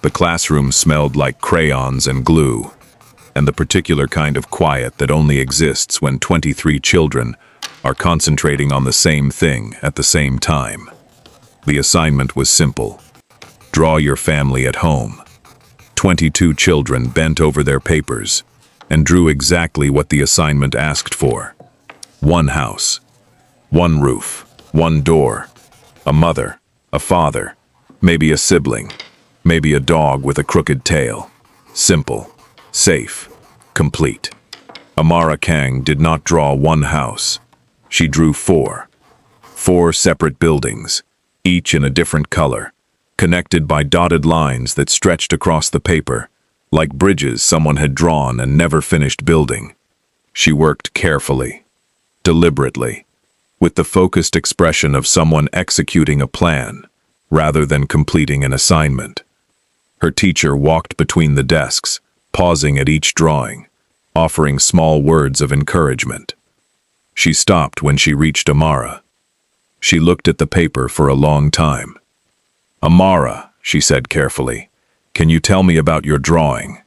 The classroom smelled like crayons and glue, and the particular kind of quiet that only exists when 23 children are concentrating on the same thing at the same time. The assignment was simple. Draw your family at home. 22 children bent over their papers and drew exactly what the assignment asked for. One house, one roof, one door, a mother, a father, maybe a sibling, maybe a dog with a crooked tail. Simple, safe, complete. Amara Kang did not draw one house. She drew four. Four separate buildings, each in a different color, connected by dotted lines that stretched across the paper, like bridges someone had drawn and never finished building. She worked carefully, deliberately, with the focused expression of someone executing a plan, rather than completing an assignment. Her teacher walked between the desks, pausing at each drawing, offering small words of encouragement. She stopped when she reached Amara. She looked at the paper for a long time. "Amara," she said carefully, "can you tell me about your drawing?"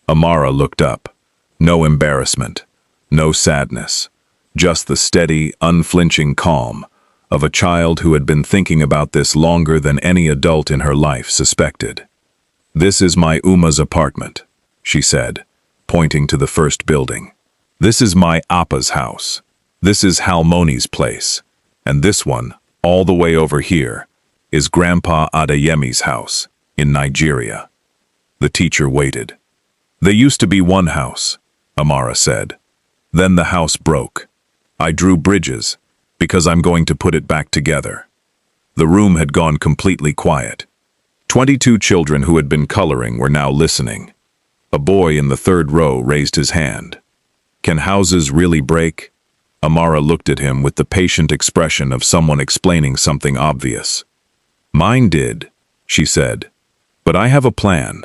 Amara looked up. No embarrassment, no sadness, just the steady, unflinching calm of a child who had been thinking about this longer than any adult in her life suspected. "This is my Uma's apartment," she said, pointing to the first building. "This is my Appa's house. This is Halmoni's place. And this one, all the way over here, is Grandpa Adeyemi's house, in Nigeria." The teacher waited. "They used to be one house," Amara said. "Then the house broke. I drew bridges, because I'm going to put it back together." The room had gone completely quiet. 22 children who had been coloring were now listening. A boy in the third row raised his hand. "Can houses really break?" Amara looked at him with the patient expression of someone explaining something obvious. "Mine did," she said, "but I have a plan."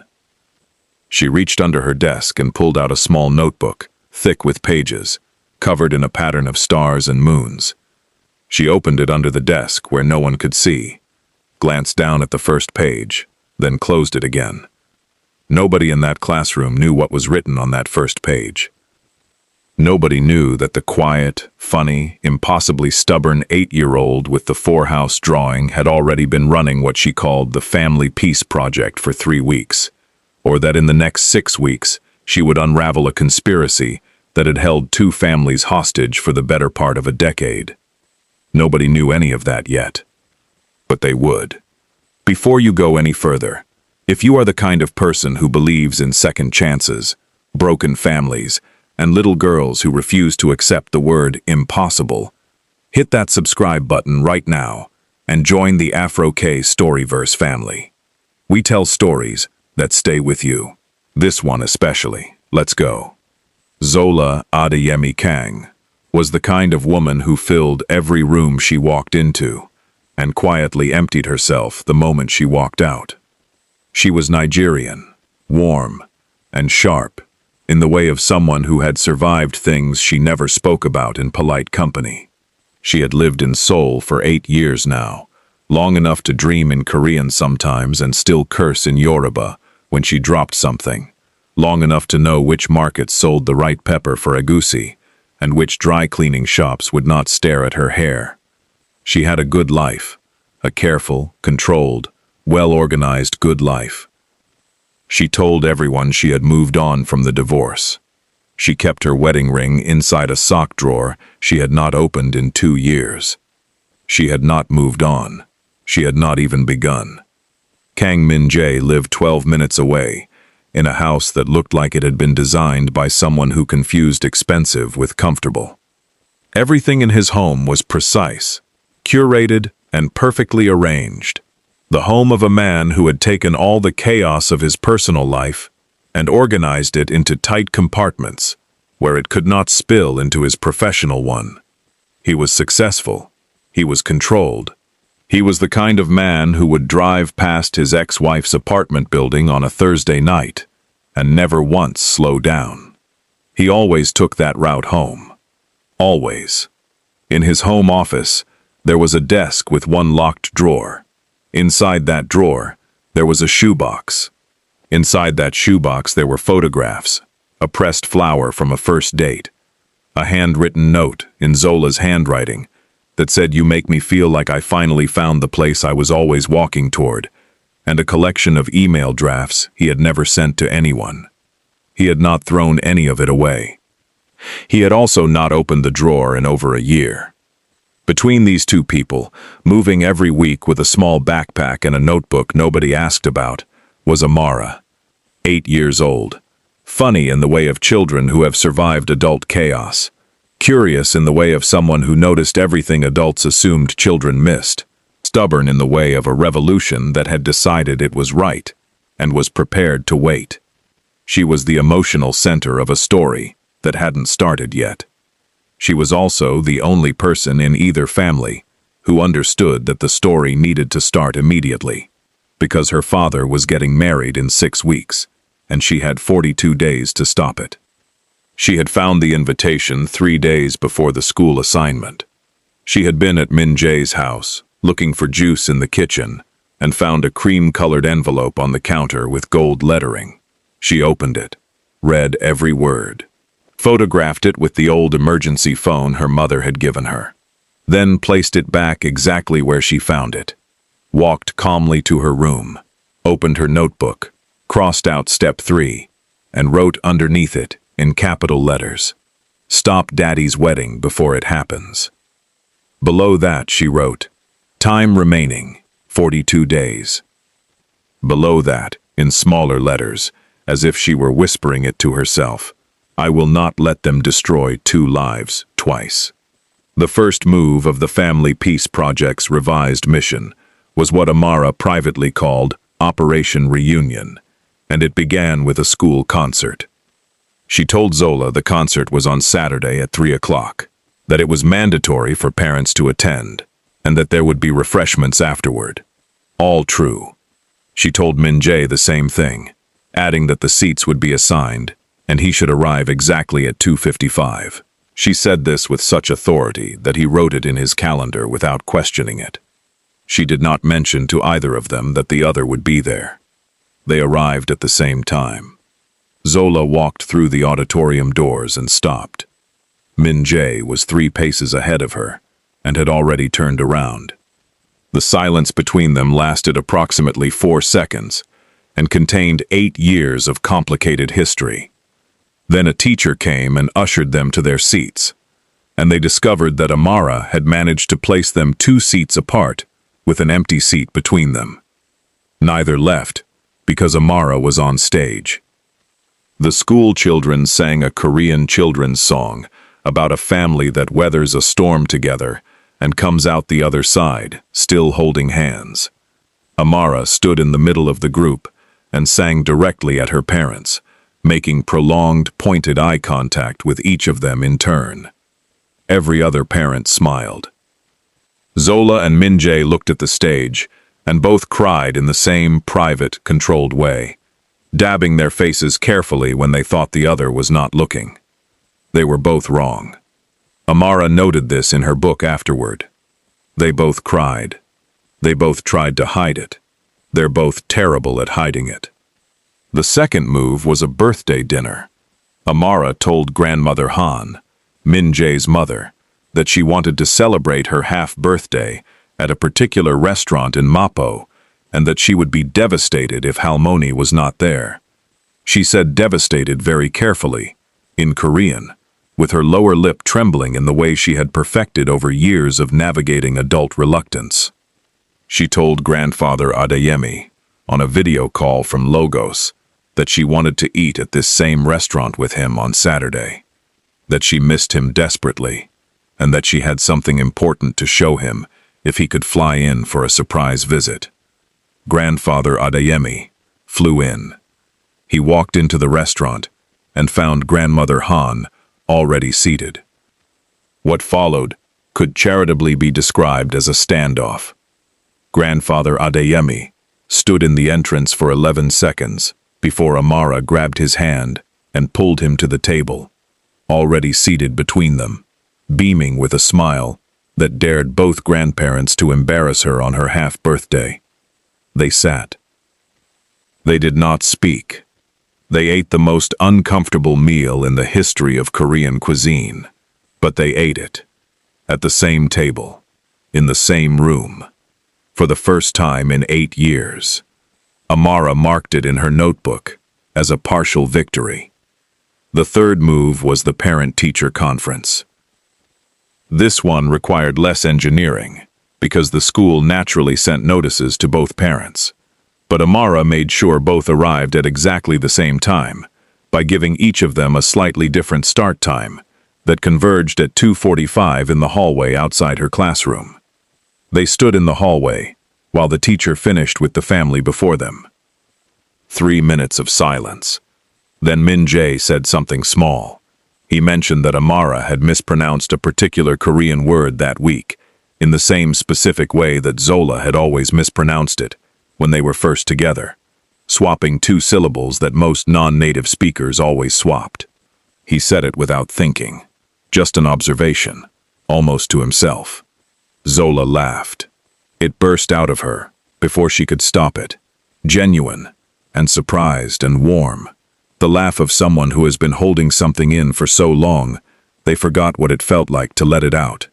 She reached under her desk and pulled out a small notebook, thick with pages, covered in a pattern of stars and moons. She opened it under the desk where no one could see, glanced down at the first page, then closed it again. Nobody in that classroom knew what was written on that first page. Nobody knew that the quiet, funny, impossibly stubborn 8-year-old with the four-house drawing had already been running what she called the Family Peace Project for 3 weeks, or that in the next 6 weeks she would unravel a conspiracy that had held 2 families hostage for the better part of a decade. Nobody knew any of that yet. But they would. Before you go any further, if you are the kind of person who believes in second chances, broken families, and little girls who refuse to accept the word impossible, hit that subscribe button right now and join the Afro-K Storyverse family. We tell stories that stay with you. This one especially. Let's go. Zola Adeyemi Kang was the kind of woman who filled every room she walked into and quietly emptied herself the moment she walked out. She was Nigerian, warm, and sharp, in the way of someone who had survived things she never spoke about in polite company. She had lived in Seoul for 8 years now, long enough to dream in Korean sometimes and still curse in Yoruba when she dropped something, long enough to know which markets sold the right pepper for egusi and which dry cleaning shops would not stare at her hair. She had a good life, a careful, controlled, well-organized good life. She told everyone she had moved on from the divorce. She kept her wedding ring inside a sock drawer she had not opened in 2 years. She had not moved on. She had not even begun. Kang Min-jae lived 12 minutes away, in a house that looked like it had been designed by someone who confused expensive with comfortable. Everything in his home was precise, curated, and perfectly arranged. The home of a man who had taken all the chaos of his personal life and organized it into tight compartments where it could not spill into his professional one. He was successful. He was controlled. He was the kind of man who would drive past his ex-wife's apartment building on a Thursday night and never once slow down. He always took that route home. Always. In his home office, there was a desk with one locked drawer. Inside that drawer, there was a shoebox. Inside that shoebox there were photographs, a pressed flower from a first date, a handwritten note in Zola's handwriting that said, "You make me feel like I finally found the place I was always walking toward," and a collection of email drafts he had never sent to anyone. He had not thrown any of it away. He had also not opened the drawer in over a year. Between these two people, moving every week with a small backpack and a notebook nobody asked about, was Amara, 8 years old, funny in the way of children who have survived adult chaos, curious in the way of someone who noticed everything adults assumed children missed, stubborn in the way of a revolution that had decided it was right and was prepared to wait. She was the emotional center of a story that hadn't started yet. She was also the only person in either family who understood that the story needed to start immediately, because her father was getting married in 6 weeks, and she had 42 days to stop it. She had found the invitation 3 days before the school assignment. She had been at Min Jae's house, looking for juice in the kitchen, and found a cream-colored envelope on the counter with gold lettering. She opened it, read every word, photographed it with the old emergency phone her mother had given her, then placed it back exactly where she found it, walked calmly to her room, opened her notebook, crossed out step 3, and wrote underneath it, in capital letters, "Stop Daddy's wedding before it happens." Below that she wrote, "Time remaining, 42 days." Below that, in smaller letters, as if she were whispering it to herself, "I will not let them destroy 2 lives twice." The first move of the Family Peace Project's revised mission was what Amara privately called Operation Reunion, and it began with a school concert. She told Zola the concert was on Saturday at 3 o'clock, that it was mandatory for parents to attend, and that there would be refreshments afterward. All true. She told Min Jae the same thing, adding that the seats would be assigned, and he should arrive exactly at 2:55. She said this with such authority that he wrote it in his calendar without questioning it. She did not mention to either of them that the other would be there. They arrived at the same time. Zola walked through the auditorium doors and stopped. Min Jae was 3 paces ahead of her and had already turned around. The silence between them lasted approximately 4 seconds and contained 8 years of complicated history. Then a teacher came and ushered them to their seats, and they discovered that Amara had managed to place them 2 seats apart with an empty seat between them. Neither left, because Amara was on stage. The school children sang a Korean children's song about a family that weathers a storm together and comes out the other side, still holding hands. Amara stood in the middle of the group and sang directly at her parents, making prolonged, pointed eye contact with each of them in turn. Every other parent smiled. Zola and Min Jae looked at the stage, and both cried in the same private, controlled way, dabbing their faces carefully when they thought the other was not looking. They were both wrong. Amara noted this in her book afterward. They both cried. They both tried to hide it. They're both terrible at hiding it. The second move was a birthday dinner. Amara told Grandmother Han, Min Jae's mother, that she wanted to celebrate her half-birthday at a particular restaurant in Mapo, and that she would be devastated if Halmoni was not there. She said devastated very carefully, in Korean, with her lower lip trembling in the way she had perfected over years of navigating adult reluctance. She told Grandfather Adeyemi, on a video call from Lagos, that she wanted to eat at this same restaurant with him on Saturday, that she missed him desperately, and that she had something important to show him if he could fly in for a surprise visit. Grandfather Adeyemi flew in. He walked into the restaurant and found Grandmother Han already seated. What followed could charitably be described as a standoff. Grandfather Adeyemi stood in the entrance for 11 seconds before Amara grabbed his hand and pulled him to the table, already seated between them, beaming with a smile that dared both grandparents to embarrass her on her half-birthday. They sat. They did not speak. They ate the most uncomfortable meal in the history of Korean cuisine, but they ate it. At the same table, in the same room, for the first time in 8 years. Amara marked it in her notebook as a partial victory. The third move was the parent-teacher conference. This one required less engineering, because the school naturally sent notices to both parents. But Amara made sure both arrived at exactly the same time, by giving each of them a slightly different start time, that converged at 2:45 in the hallway outside her classroom. They stood in the hallway, while the teacher finished with the family before them. 3 minutes of silence. Then Min Jae said something small. He mentioned that Amara had mispronounced a particular Korean word that week, in the same specific way that Zola had always mispronounced it when they were first together, swapping 2 syllables that most non-native speakers always swapped. He said it without thinking, just an observation, almost to himself. Zola laughed. It burst out of her, before she could stop it, genuine and surprised and warm. The laugh of someone who has been holding something in for so long, they forgot what it felt like to let it out.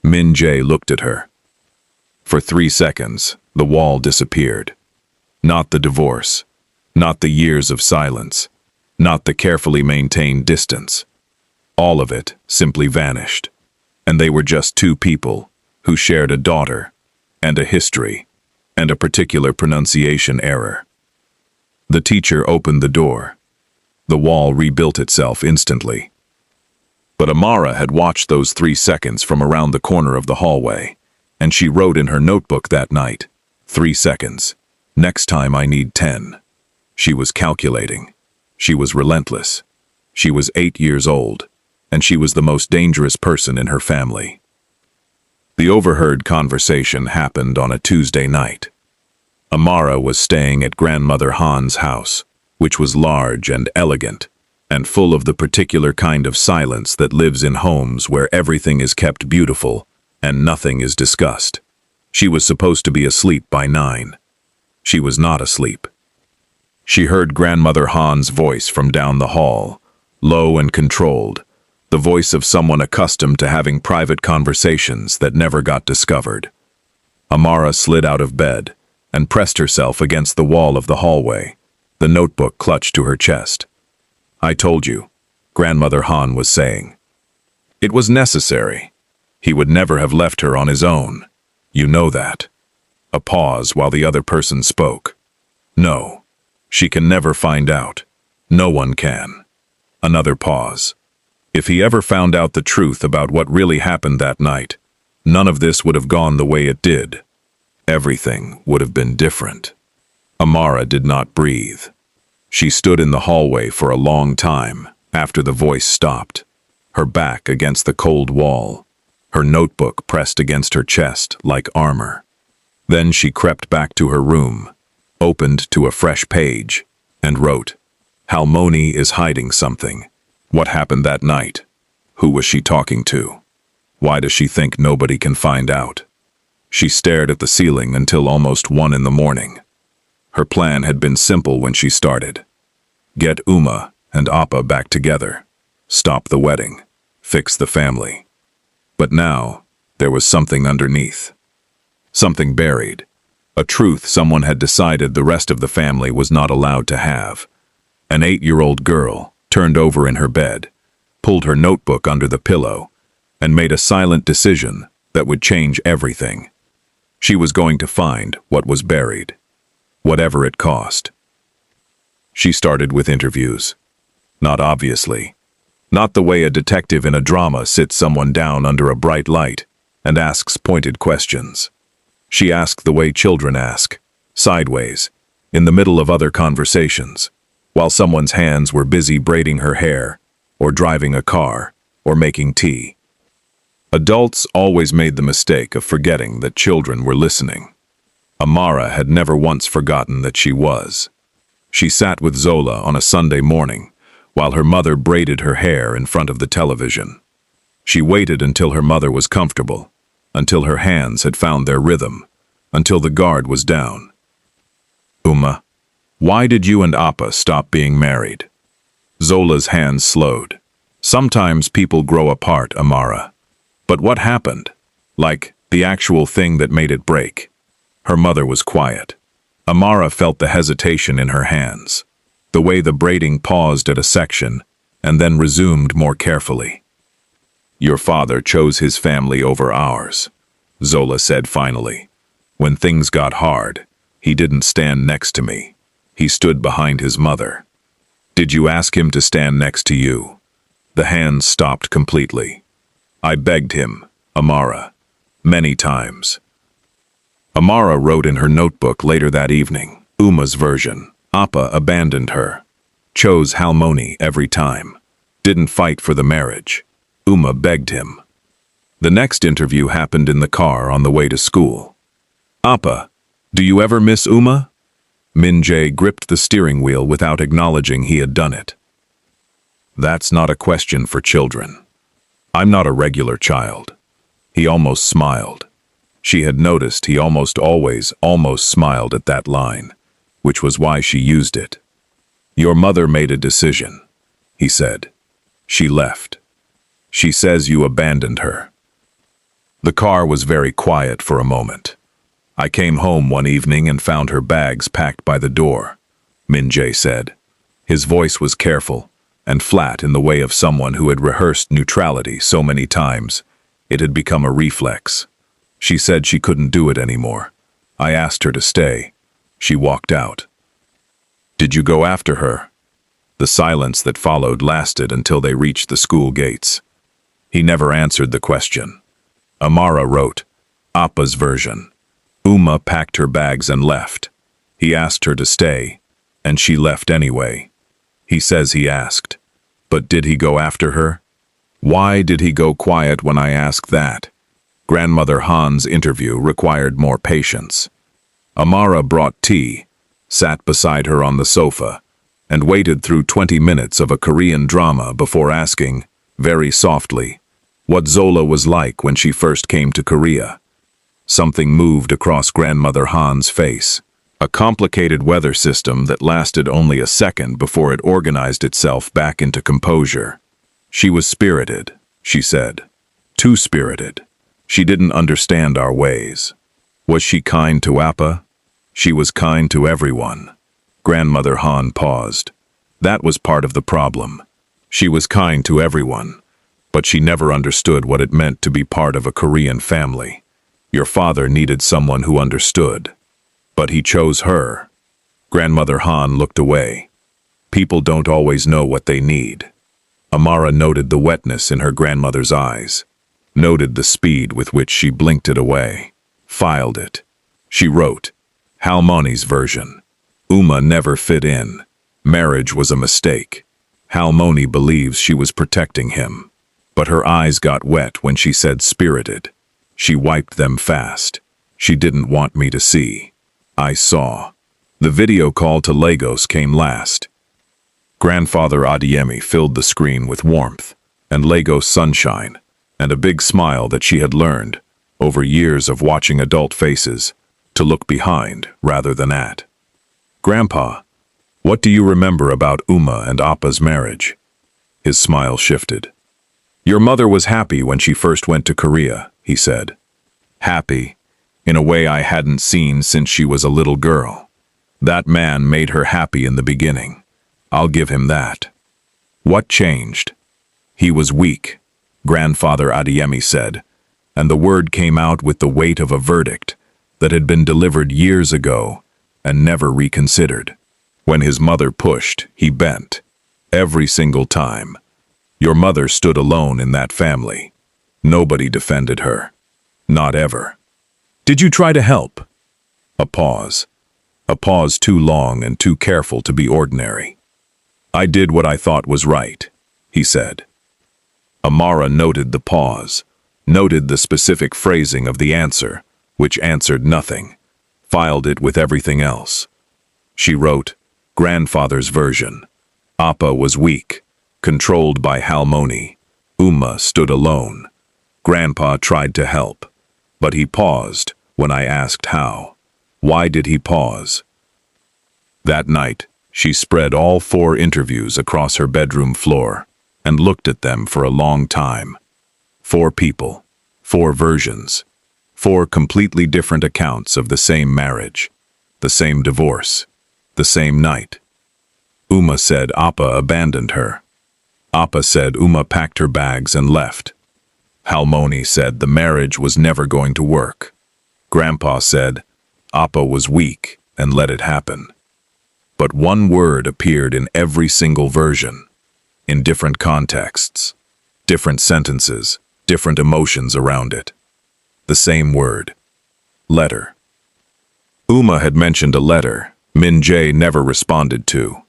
Min Jae looked at her. For 3 seconds, the wall disappeared. Not the divorce, not the years of silence, not the carefully maintained distance. All of it simply vanished, and they were just 2 people who shared a daughter, and a history, and a particular pronunciation error. The teacher opened the door. The wall rebuilt itself instantly. But Amara had watched those 3 seconds from around the corner of the hallway, and she wrote in her notebook that night, 3 seconds. Next time I need 10. She was calculating. She was relentless. She was 8 years old, and she was the most dangerous person in her family. The overheard conversation happened on a Tuesday night. Amara was staying at Grandmother Han's house, which was large and elegant, and full of the particular kind of silence that lives in homes where everything is kept beautiful and nothing is discussed. She was supposed to be asleep by 9. She was not asleep. She heard Grandmother Han's voice from down the hall, low and controlled, the voice of someone accustomed to having private conversations that never got discovered. Amara slid out of bed and pressed herself against the wall of the hallway, the notebook clutched to her chest. I told you, Grandmother Han was saying. It was necessary. He would never have left her on his own. You know that. A pause while the other person spoke. No, she can never find out. No one can. Another pause. If he ever found out the truth about what really happened that night, none of this would have gone the way it did. Everything would have been different. Amara did not breathe. She stood in the hallway for a long time after the voice stopped, her back against the cold wall, her notebook pressed against her chest like armor. Then she crept back to her room, opened to a fresh page, and wrote, Halmoni is hiding something. What happened that night? Who was she talking to? Why does she think nobody can find out? She stared at the ceiling until almost 1 in the morning. Her plan had been simple when she started. Get Uma and Appa back together. Stop the wedding. Fix the family. But now, there was something underneath. Something buried. A truth someone had decided the rest of the family was not allowed to have. An 8-year-old girl turned over in her bed, pulled her notebook under the pillow, and made a silent decision that would change everything. She was going to find what was buried, whatever it cost. She started with interviews. Not obviously. Not the way a detective in a drama sits someone down under a bright light and asks pointed questions. She asked the way children ask, sideways, in the middle of other conversations, while someone's hands were busy braiding her hair, or driving a car, or making tea. Adults always made the mistake of forgetting that children were listening. Amara had never once forgotten that she was. She sat with Zola on a Sunday morning, while her mother braided her hair in front of the television. She waited until her mother was comfortable, until her hands had found their rhythm, until the guard was down. Uma, Why did you and Appa stop being married? Zola's hands slowed. Sometimes people grow apart, Amara. But what happened? Like, the actual thing that made it break. Her mother was quiet. Amara felt the hesitation in her hands, the way the braiding paused at a section and then resumed more carefully. Your father chose his family over ours, Zola said finally. When things got hard, he didn't stand next to me. He stood behind his mother. Did you ask him to stand next to you? The hands stopped completely. I begged him, Amara, many times. Amara wrote in her notebook later that evening, Uma's version. Appa abandoned her. Chose Halmoni every time. Didn't fight for the marriage. Uma begged him. The next interview happened in the car on the way to school. Appa, do you ever miss Uma? Min-jae gripped the steering wheel without acknowledging he had done it. That's not a question for children. I'm not a regular child. He almost smiled. She had noticed he almost always smiled at that line, which was why she used it. Your mother made a decision, he said. She left. She says you abandoned her. The car was very quiet for a moment. I came home one evening and found her bags packed by the door, Min-jae said. His voice was careful and flat in the way of someone who had rehearsed neutrality so many times. It had become a reflex. She said she couldn't do it anymore. I asked her to stay. She walked out. Did you go after her? The silence that followed lasted until they reached the school gates. He never answered the question. Amara wrote, Appa's version. Uma packed her bags and left. He asked her to stay, and she left anyway. He says he asked. But did he go after her? Why did he go quiet when I asked that? Grandmother Han's interview required more patience. Amara brought tea, sat beside her on the sofa, and waited through 20 minutes of a Korean drama before asking, very softly, what Zola was like when she first came to Korea. Something moved across Grandmother Han's face, a complicated weather system that lasted only a second before it organized itself back into composure. She was spirited, she said. Too spirited. She didn't understand our ways. Was she kind to Appa? She was kind to everyone. Grandmother Han paused. That was part of the problem. She was kind to everyone, but she never understood what it meant to be part of a Korean family. Your father needed someone who understood, but he chose her. Grandmother Han looked away. People don't always know what they need. Amara noted the wetness in her grandmother's eyes, noted the speed with which she blinked it away, filed it. She wrote, Halmoni's version. Uma never fit in. Marriage was a mistake. Halmoni believes she was protecting him. But her eyes got wet when she said spirited. She wiped them fast. She didn't want me to see. I saw. The video call to Lagos came last. Grandfather Adeyemi filled the screen with warmth and Lagos sunshine and a big smile that she had learned, over years of watching adult faces, to look behind rather than at. Grandpa, what do you remember about Uma and Appa's marriage? His smile shifted. Your mother was happy when she first went to Korea, he said. Happy, in a way I hadn't seen since she was a little girl. That man made her happy in the beginning. I'll give him that. What changed? He was weak, Grandfather Adeyemi said, and the word came out with the weight of a verdict that had been delivered years ago and never reconsidered. When his mother pushed, he bent. Every single time. Your mother stood alone in that family. Nobody defended her. Not ever. Did you try to help? A pause. A pause too long and too careful to be ordinary. I did what I thought was right, he said. Amara noted the pause, noted the specific phrasing of the answer, which answered nothing, filed it with everything else. She wrote, Grandfather's version. Appa was weak, controlled by Halmoni. Uma stood alone. Grandpa tried to help, but he paused when I asked how. Why did he pause? That night, she spread all 4 interviews across her bedroom floor and looked at them for a long time. 4 people, 4 versions, 4 completely different accounts of the same marriage, the same divorce, the same night. Uma said Appa abandoned her. Appa said Uma packed her bags and left. Halmoni said the marriage was never going to work. Grandpa said Appa was weak and let it happen. But one word appeared in every single version, in different contexts, different sentences, different emotions around it. The same word. Letter. Uma had mentioned a letter Min Jae never responded to.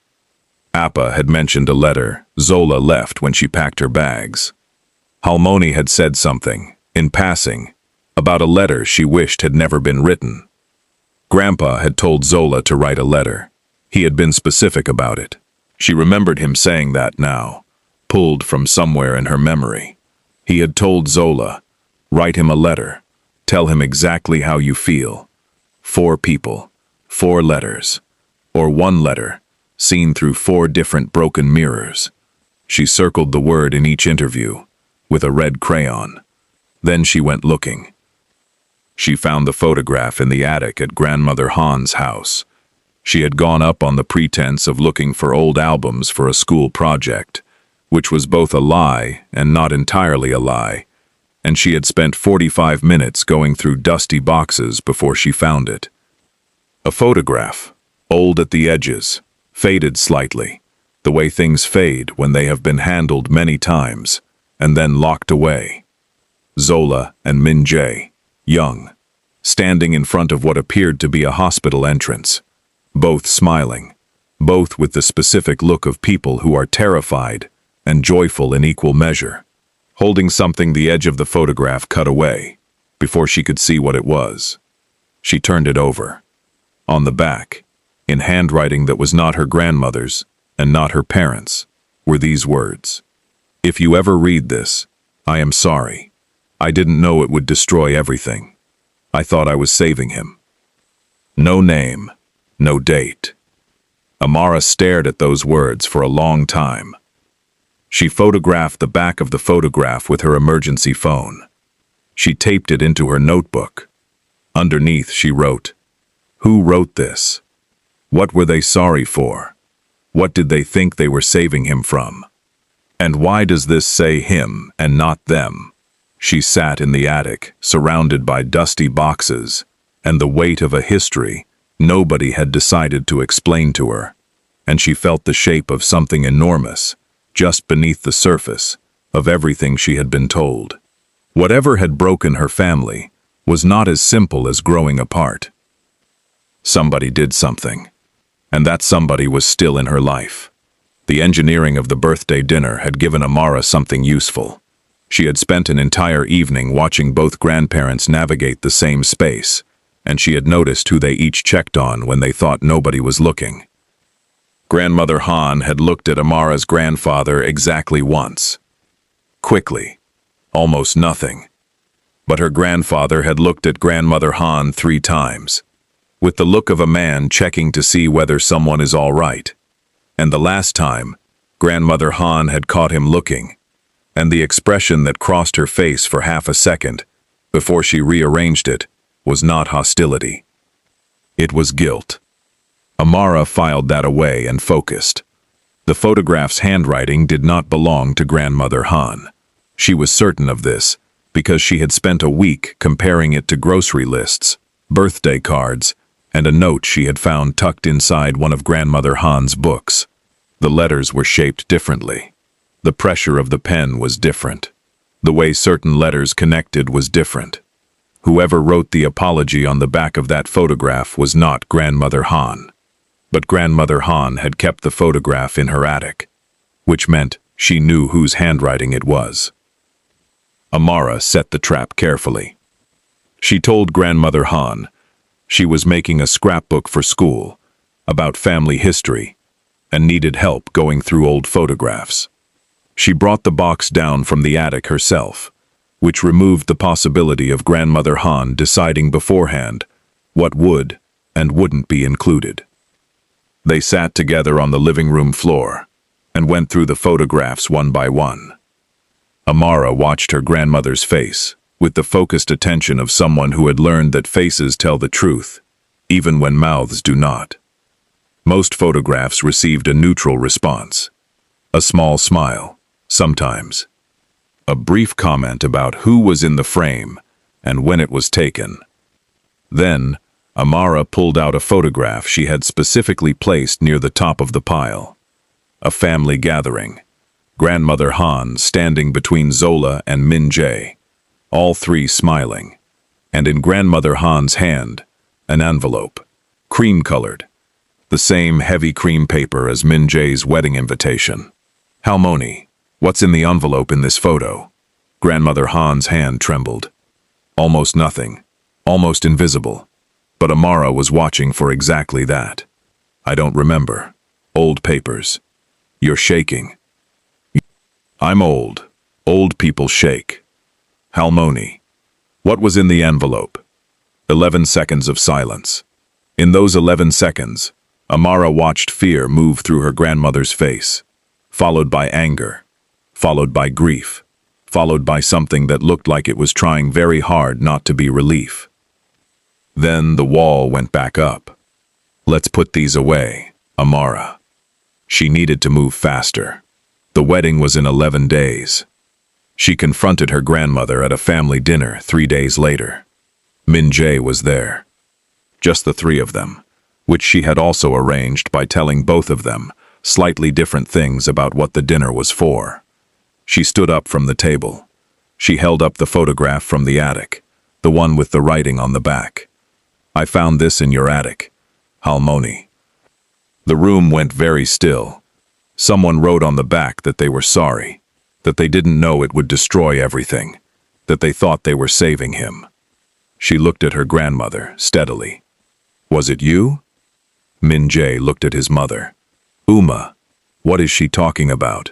Appa had mentioned a letter Zola left when she packed her bags. Halmoni had said something, in passing, about a letter she wished had never been written. Grandpa had told Zola to write a letter. He had been specific about it. She remembered him saying that now, pulled from somewhere in her memory. He had told Zola, write him a letter. Tell him exactly how you feel. 4 people, 4 letters, or 1 letter, seen through 4 different broken mirrors. She circled the word in each interview, with a red crayon. Then she went looking. She found the photograph in the attic at Grandmother Han's house. She had gone up on the pretense of looking for old albums for a school project, which was both a lie and not entirely a lie, and she had spent 45 minutes going through dusty boxes before she found it. A photograph, old at the edges, faded slightly, the way things fade when they have been handled many times, and then locked away. Zola and Min Jae, young, standing in front of what appeared to be a hospital entrance, both smiling, both with the specific look of people who are terrified and joyful in equal measure, holding something the edge of the photograph cut away, before she could see what it was. She turned it over. On the back, in handwriting that was not her grandmother's and not her parents', were these words: "If you ever read this, I am sorry. I didn't know it would destroy everything. I thought I was saving him." No name, no date. Amara stared at those words for a long time. She photographed the back of the photograph with her emergency phone. She taped it into her notebook. Underneath she wrote, "Who wrote this? What were they sorry for? What did they think they were saving him from? And why does this say him and not them?" She sat in the attic, surrounded by dusty boxes, and the weight of a history nobody had decided to explain to her, and she felt the shape of something enormous, just beneath the surface, of everything she had been told. Whatever had broken her family was not as simple as growing apart. Somebody did something, and that somebody was still in her life. The engineering of the birthday dinner had given Amara something useful. She had spent an entire evening watching both grandparents navigate the same space, and she had noticed who they each checked on when they thought nobody was looking. Grandmother Han had looked at Amara's grandfather exactly once. Quickly, almost nothing. But her grandfather had looked at Grandmother Han 3 times, with the look of a man checking to see whether someone is all right. And the last time, Grandmother Han had caught him looking, and the expression that crossed her face for half a second, before she rearranged it, was not hostility. It was guilt. Amara filed that away and focused. The photograph's handwriting did not belong to Grandmother Han. She was certain of this, because she had spent a week comparing it to grocery lists, birthday cards, and a note she had found tucked inside one of Grandmother Han's books. The letters were shaped differently. The pressure of the pen was different. The way certain letters connected was different. Whoever wrote the apology on the back of that photograph was not Grandmother Han. But Grandmother Han had kept the photograph in her attic, which meant she knew whose handwriting it was. Amara set the trap carefully. She told Grandmother Han she was making a scrapbook for school about family history and needed help going through old photographs. She brought the box down from the attic herself, which removed the possibility of Grandmother Han deciding beforehand what would and wouldn't be included. They sat together on the living room floor and went through the photographs one by one. Amara watched her grandmother's face with the focused attention of someone who had learned that faces tell the truth, even when mouths do not. Most photographs received a neutral response. A small smile, sometimes. A brief comment about who was in the frame and when it was taken. Then, Amara pulled out a photograph she had specifically placed near the top of the pile. A family gathering. Grandmother Han standing between Zola and Min Jae, all three smiling. And in Grandmother Han's hand, an envelope, cream-colored. The same heavy cream paper as Min Jae's wedding invitation. Halmoni, what's in the envelope in this photo? Grandmother Han's hand trembled. Almost nothing, almost invisible. But Amara was watching for exactly that. I don't remember. Old papers. You're shaking. I'm old. Old people shake. Halmoni, what was in the envelope? 11 seconds of silence. In those 11 seconds, Amara watched fear move through her grandmother's face, followed by anger, followed by grief, followed by something that looked like it was trying very hard not to be relief. Then the wall went back up. Let's put these away, Amara. She needed to move faster. The wedding was in 11 days. She confronted her grandmother at a family dinner 3 days later. Min Jae was there. Just the three of them, which she had also arranged by telling both of them slightly different things about what the dinner was for. She stood up from the table. She held up the photograph from the attic, the one with the writing on the back. I found this in your attic, Halmoni. The room went very still. Someone wrote on the back that they were sorry, that they didn't know it would destroy everything, that they thought they were saving him. She looked at her grandmother steadily. Was it you? Min Jae looked at his mother. Uma, what is she talking about?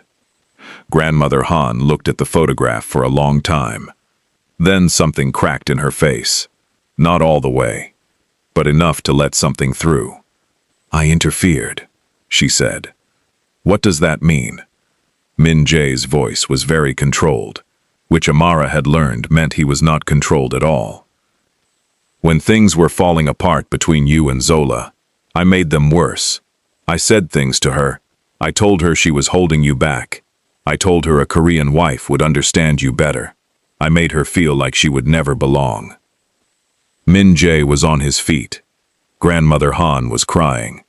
Grandmother Han looked at the photograph for a long time. Then something cracked in her face. Not all the way, but enough to let something through. I interfered, she said. What does that mean? Min Jae's voice was very controlled, which Amara had learned meant he was not controlled at all. When things were falling apart between you and Zola, I made them worse. I said things to her. I told her she was holding you back. I told her a Korean wife would understand you better. I made her feel like she would never belong. Min Jae was on his feet. Grandmother Han was crying.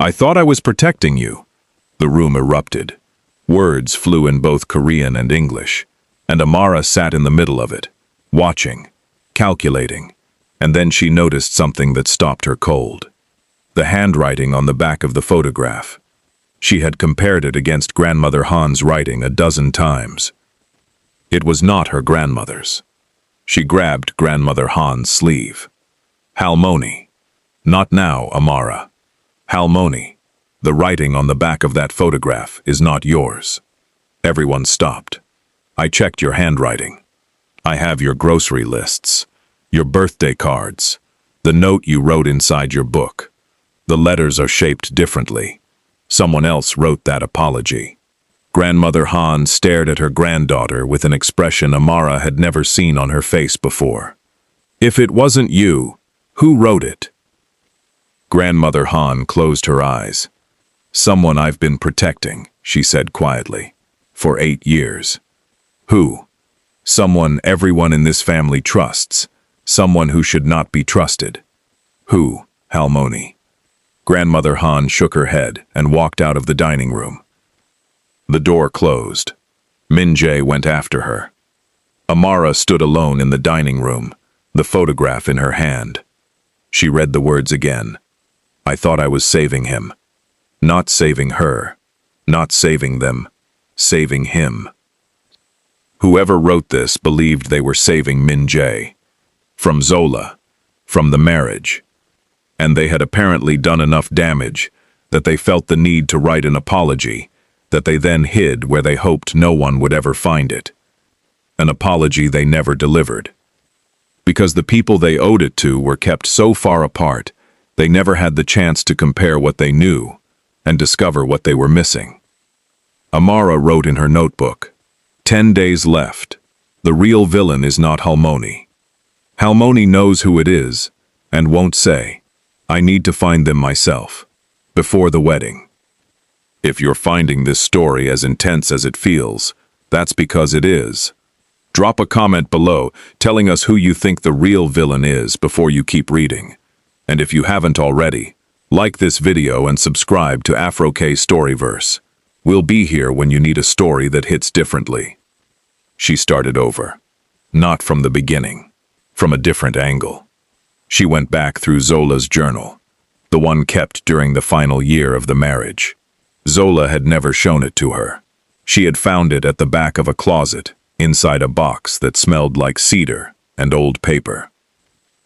I thought I was protecting you. The room erupted. Words flew in both Korean and English, and Amara sat in the middle of it, watching, calculating, and then she noticed something that stopped her cold. The handwriting on the back of the photograph. She had compared it against Grandmother Han's writing a dozen times. It was not her grandmother's. She grabbed Grandmother Han's sleeve. Halmoni. Not now, Amara. Halmoni. The writing on the back of that photograph is not yours. Everyone stopped. I checked your handwriting. I have your grocery lists, your birthday cards, the note you wrote inside your book. The letters are shaped differently. Someone else wrote that apology. Grandmother Han stared at her granddaughter with an expression Amara had never seen on her face before. If it wasn't you, who wrote it? Grandmother Han closed her eyes. Someone I've been protecting, she said quietly, for 8 years. Who? Someone everyone in this family trusts. Someone who should not be trusted. Who? Halmoni. Grandmother Han shook her head and walked out of the dining room. The door closed. Min Jae went after her. Amara stood alone in the dining room, the photograph in her hand. She read the words again. I thought I was saving him. Not saving her. Not saving them. Saving him. Whoever wrote this believed they were saving Min Jae. From Zola. From the marriage. And they had apparently done enough damage that they felt the need to write an apology that they then hid where they hoped no one would ever find it. An apology they never delivered. Because the people they owed it to were kept so far apart, They never had the chance to compare what they knew and discover what they were missing. Amara wrote in her notebook, 10 days left. The real villain is not Halmoni. Halmoni knows who it is and won't say. I need to find them myself, before the wedding. If you're finding this story as intense as it feels, that's because it is. Drop a comment below telling us who you think the real villain is before you keep reading. And if you haven't already, like this video and subscribe to Afro-K Storyverse. We'll be here when you need a story that hits differently. She started over. Not from the beginning. From a different angle. She went back through Zola's journal, the one kept during the final year of the marriage. Zola had never shown it to her. She had found it at the back of a closet, inside a box that smelled like cedar and old paper.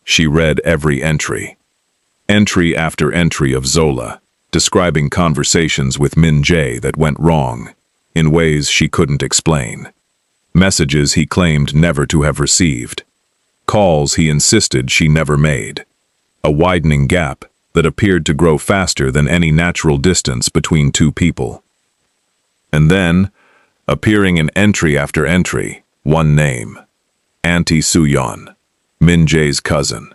She read every entry. Entry after entry of Zola, describing conversations with Min Jae that went wrong, in ways she couldn't explain. Messages he claimed never to have received. Calls he insisted she never made. A widening gap that appeared to grow faster than any natural distance between two people. And then, appearing in entry after entry, one name. Auntie Suyeon, Min Jae's cousin.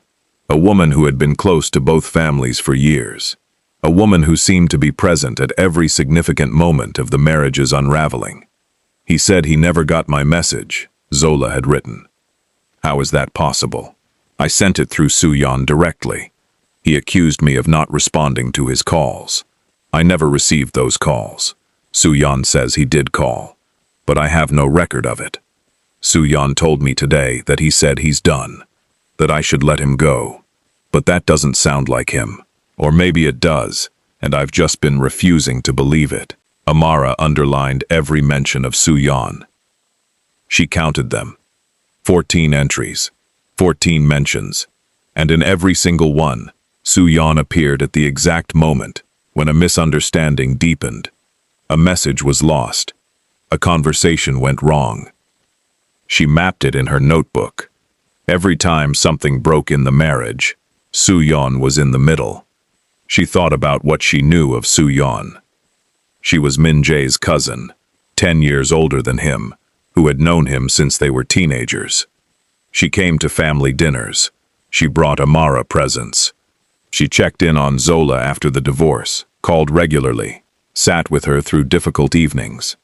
A woman who had been close to both families for years. A woman who seemed to be present at every significant moment of the marriage's unraveling. He said he never got my message, Zola had written. How is that possible? I sent it through Suyeon directly. He accused me of not responding to his calls. I never received those calls. Suyeon says he did call, but I have no record of it. Suyeon told me today that he said he's done, that I should let him go. But that doesn't sound like him. Or maybe it does, and I've just been refusing to believe it. Amara underlined every mention of Suyeon. She counted them. 14 entries, 14 mentions, and in every single one, Suyeon appeared at the exact moment when a misunderstanding deepened. A message was lost. A conversation went wrong. She mapped it in her notebook. Every time something broke in the marriage, Suyeon was in the middle. She thought about what she knew of Suyeon. She was Min Jae's cousin, 10 years older than him, who had known him since they were teenagers. She came to family dinners. She brought Amara presents. She checked in on Zola after the divorce, called regularly, sat with her through difficult evenings.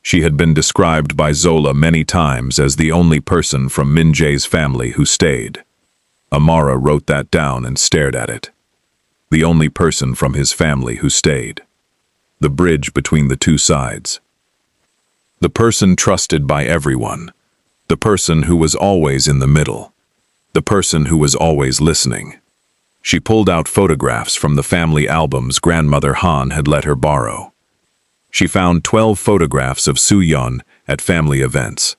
She had been described by Zola many times as the only person from Min Jae's family who stayed. Amara wrote that down and stared at it. The only person from his family who stayed. The bridge between the two sides. The person trusted by everyone. The person who was always in the middle. The person who was always listening. She pulled out photographs from the family albums grandmother Han had let her borrow. She found 12 photographs of Suyeon at family events.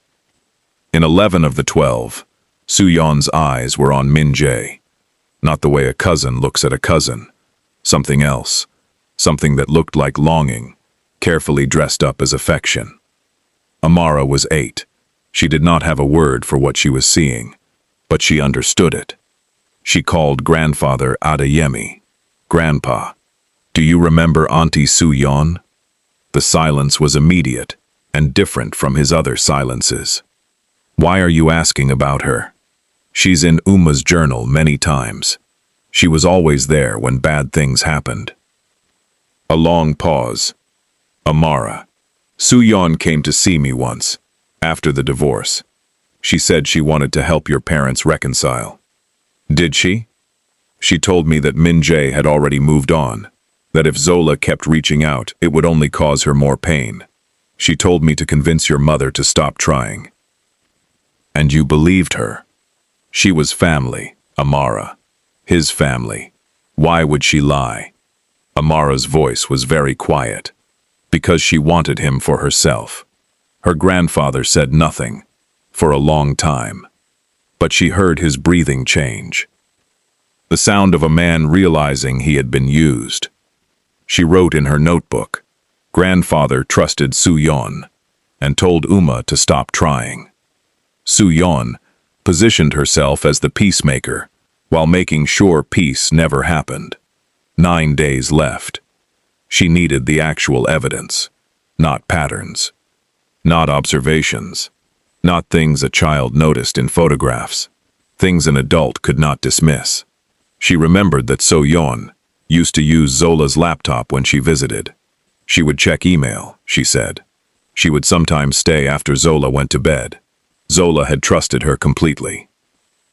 In 11 of the 12, Suyeon's eyes were on Min Jae. Not the way a cousin looks at a cousin. Something else. Something that looked like longing, carefully dressed up as affection. Amara was 8. She did not have a word for what she was seeing, but she understood it. She called grandfather Adeyemi. Grandpa, do you remember Auntie Suyeon? The silence was immediate and different from his other silences. Why are you asking about her? She's in Uma's journal many times. She was always there when bad things happened. A long pause. Amara. Suyeon came to see me once, after the divorce. She said she wanted to help your parents reconcile. Did she? She told me that Min Jae had already moved on, that if Zola kept reaching out, it would only cause her more pain. She told me to convince your mother to stop trying. And you believed her. She was family, Amara. His family. Why would she lie? Amara's voice was very quiet. Because she wanted him for herself. Her grandfather said nothing, for a long time. But she heard his breathing change. The sound of a man realizing he had been used. She wrote in her notebook, grandfather trusted Suyeon, and told Uma to stop trying. Suyeon positioned herself as the peacemaker, while making sure peace never happened. 9 days left. She needed the actual evidence, not patterns, not observations, not things a child noticed in photographs, things an adult could not dismiss. She remembered that So-yeon used to use Zola's laptop when she visited. She would check email, she said. She would sometimes stay after Zola went to bed. Zola had trusted her completely.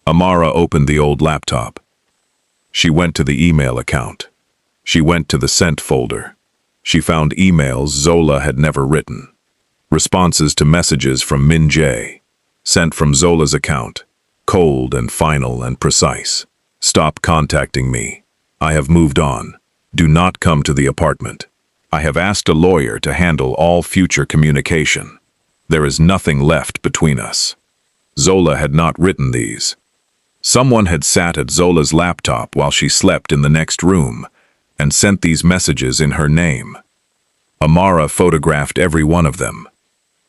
Amara opened the old laptop. She went to the email account. She went to the sent folder. She found emails Zola had never written. Responses to messages from Min Jae, sent from Zola's account, cold and final and precise. Stop contacting me. I have moved on. Do not come to the apartment. I have asked a lawyer to handle all future communication. There is nothing left between us. Zola had not written these. Someone had sat at Zola's laptop while she slept in the next room and sent these messages in her name. Amara photographed every one of them.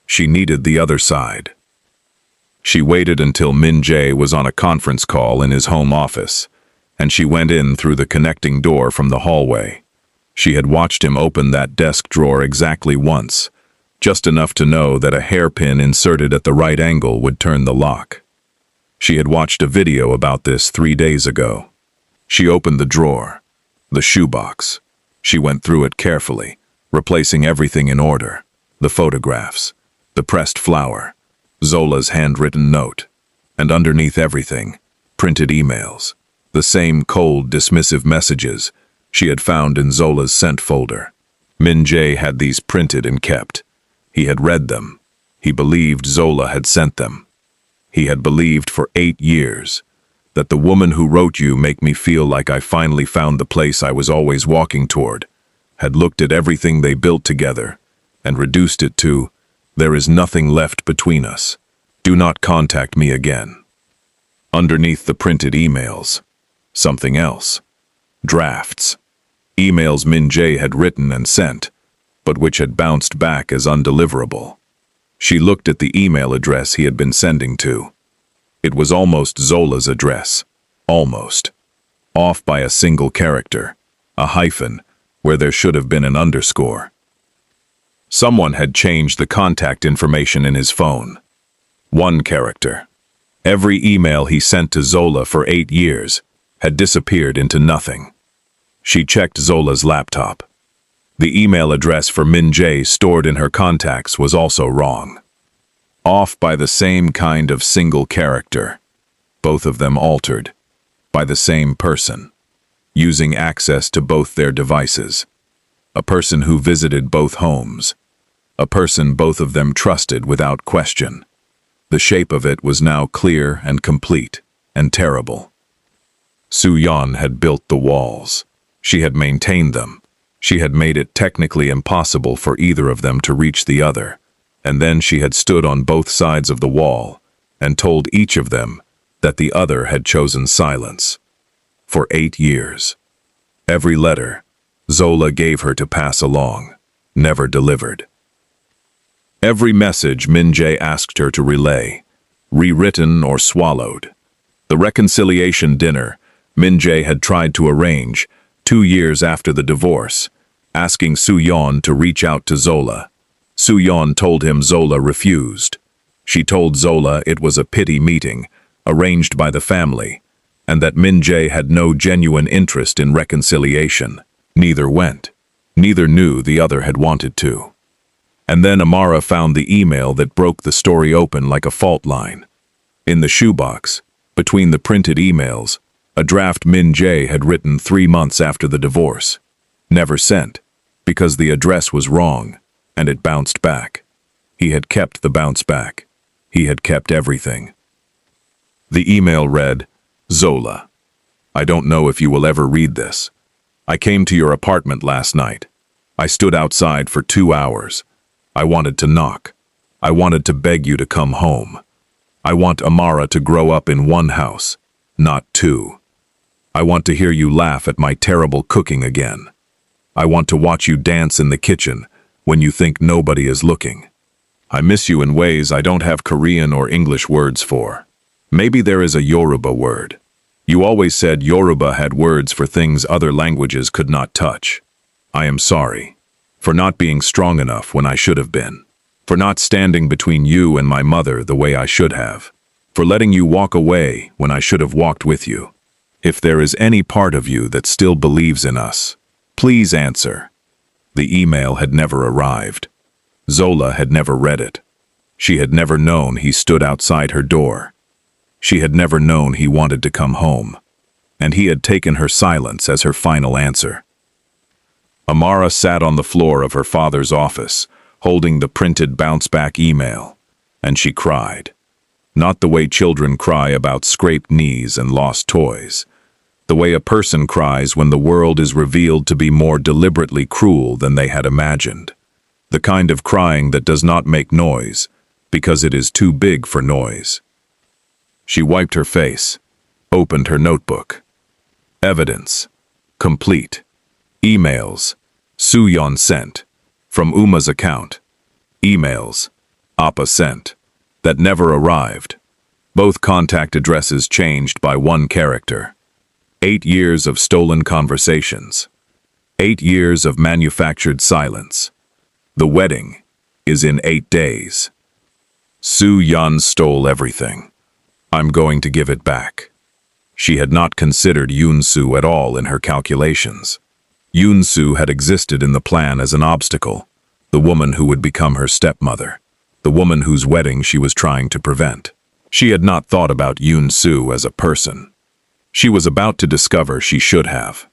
She needed the other side. She waited until Min Jae was on a conference call in his home office, and she went in through the connecting door from the hallway. She had watched him open that desk drawer exactly once, just enough to know that a hairpin inserted at the right angle would turn the lock. She had watched a video about this 3 days ago. She opened the drawer, the shoebox. She went through it carefully, replacing everything in order: the photographs, the pressed flower, Zola's handwritten note, and underneath everything, printed emails, the same cold, dismissive messages she had found in Zola's sent folder. Min Jae had these printed and kept. He had read them. He believed Zola had sent them. He had believed for 8 years that the woman who wrote "You make me feel like I finally found the place I was always walking toward" had looked at everything they built together and reduced it to, "There is nothing left between us. Do not contact me again." Underneath the printed emails, something else. Drafts. Emails Min Jae had written and sent, but which had bounced back as undeliverable. She looked at the email address he had been sending to. It was almost Zola's address. Almost. Off by a single character, a hyphen, where there should have been an underscore. Someone had changed the contact information in his phone. 1 character. Every email he sent to Zola for 8 years had disappeared into nothing. She checked Zola's laptop. The email address for Min Jae stored in her contacts was also wrong. Off by the same kind of single character, both of them altered, by the same person, using access to both their devices. A person who visited both homes. A person both of them trusted without question. The shape of it was now clear and complete and terrible. So-yeon had built the walls. She had maintained them. She had made it technically impossible for either of them to reach the other, and then she had stood on both sides of the wall and told each of them that the other had chosen silence. For 8 years. Every letter Zola gave her to pass along, never delivered. Every message Min Jae asked her to relay, rewritten or swallowed. The reconciliation dinner Min Jae had tried to arrange 2 years after the divorce, asking So-yeon to reach out to Zola. So-yeon told him Zola refused. She told Zola it was a pity meeting, arranged by the family, and that Min Jae had no genuine interest in reconciliation. Neither went. Neither knew the other had wanted to. And then Amara found the email that broke the story open like a fault line. In the shoebox, between the printed emails, a draft Min Jae had written 3 months after the divorce. Never sent, because the address was wrong, and it bounced back. He had kept the bounce back. He had kept everything. The email read, "Zola, I don't know if you will ever read this. I came to your apartment last night. I stood outside for 2 hours. I wanted to knock. I wanted to beg you to come home. I want Amara to grow up in 1 house, not 2. I want to hear you laugh at my terrible cooking again. I want to watch you dance in the kitchen when you think nobody is looking. I miss you in ways I don't have Korean or English words for. Maybe there is a Yoruba word. You always said Yoruba had words for things other languages could not touch. I am sorry. For not being strong enough when I should have been. For not standing between you and my mother the way I should have. For letting you walk away when I should have walked with you. If there is any part of you that still believes in us, please answer. The email had never arrived. Zola had never read it. She had never known he stood outside her door. She had never known he wanted to come home. And he had taken her silence as her final answer. Amara sat on the floor of her father's office, holding the printed bounce-back email, and she cried. Not the way children cry about scraped knees and lost toys. The way a person cries when the world is revealed to be more deliberately cruel than they had imagined. The kind of crying that does not make noise, because it is too big for noise. She wiped her face, opened her notebook. Evidence. Complete. Emails. Suyeon sent. From Uma's account. Emails. Appa sent. That never arrived. Both contact addresses changed by one character. 8 years of stolen conversations. 8 years of manufactured silence. The wedding is in 8 days. Suyeon stole everything. I'm going to give it back. She had not considered Yoon-soo at all in her calculations. Yoon-soo had existed in the plan as an obstacle, the woman who would become her stepmother, the woman whose wedding she was trying to prevent. She had not thought about Yoon-soo as a person. She was about to discover she should have.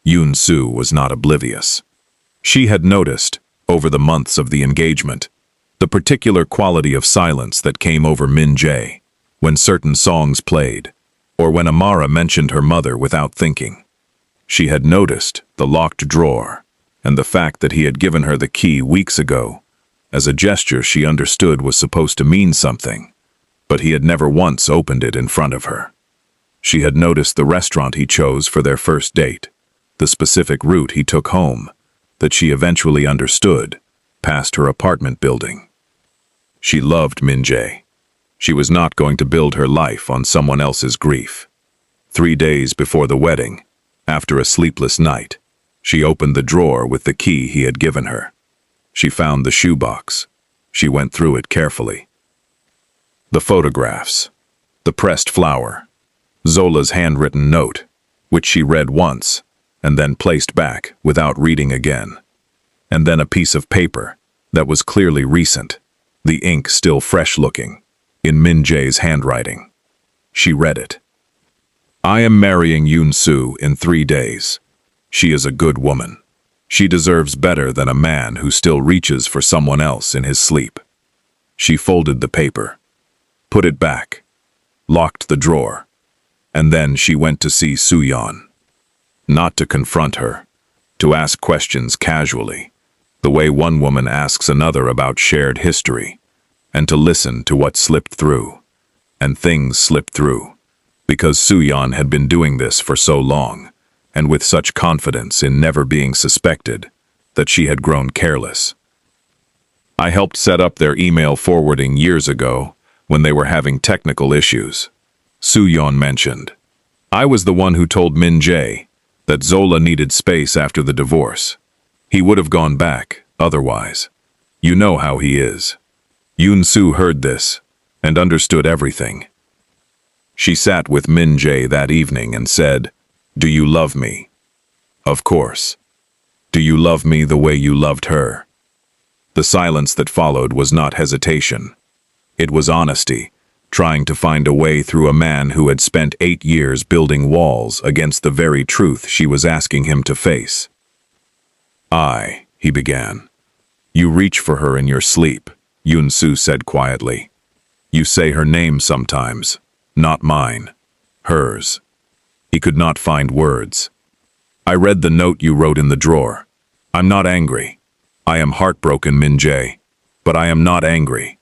Yoon-soo was not oblivious. She had noticed, over the months of the engagement, the particular quality of silence that came over Min-jae when certain songs played, or when Amara mentioned her mother without thinking. She had noticed the locked drawer, and the fact that he had given her the key weeks ago, as a gesture she understood was supposed to mean something, but he had never once opened it in front of her. She had noticed the restaurant he chose for their first date, the specific route he took home, that she eventually understood, past her apartment building. She loved Min-jae. She was not going to build her life on someone else's grief. 3 days before the wedding, after a sleepless night, she opened the drawer with the key he had given her. She found the shoebox. She went through it carefully. The photographs, the pressed flower, Zola's handwritten note, which she read once, and then placed back without reading again. And then a piece of paper that was clearly recent, the ink still fresh-looking, in Min-jae's handwriting. She read it. I am marrying Yoon-soo in 3 days. She is a good woman. She deserves better than a man who still reaches for someone else in his sleep. She folded the paper, put it back, locked the drawer, and then she went to see Suyeon. Not to confront her, to ask questions casually, the way one woman asks another about shared history, and to listen to what slipped through. And things slipped through, because Suyeon had been doing this for so long, and with such confidence in never being suspected, that she had grown careless. I helped set up their email forwarding years ago, when they were having technical issues. Suyeon mentioned. I was the one who told Min-jae that Zola needed space after the divorce. He would have gone back, otherwise. You know how he is. Yoon-soo heard this, and understood everything. She sat with Min-jae that evening and said, Do you love me? Of course. Do you love me the way you loved her? The silence that followed was not hesitation. It was honesty, trying to find a way through a man who had spent 8 years building walls against the very truth she was asking him to face. He began. You reach for her in your sleep, Yoon-soo said quietly. You say her name sometimes, not mine, hers. He could not find words. I read the note you wrote in the drawer. I'm not angry. I am heartbroken, Min-jae, but I am not angry.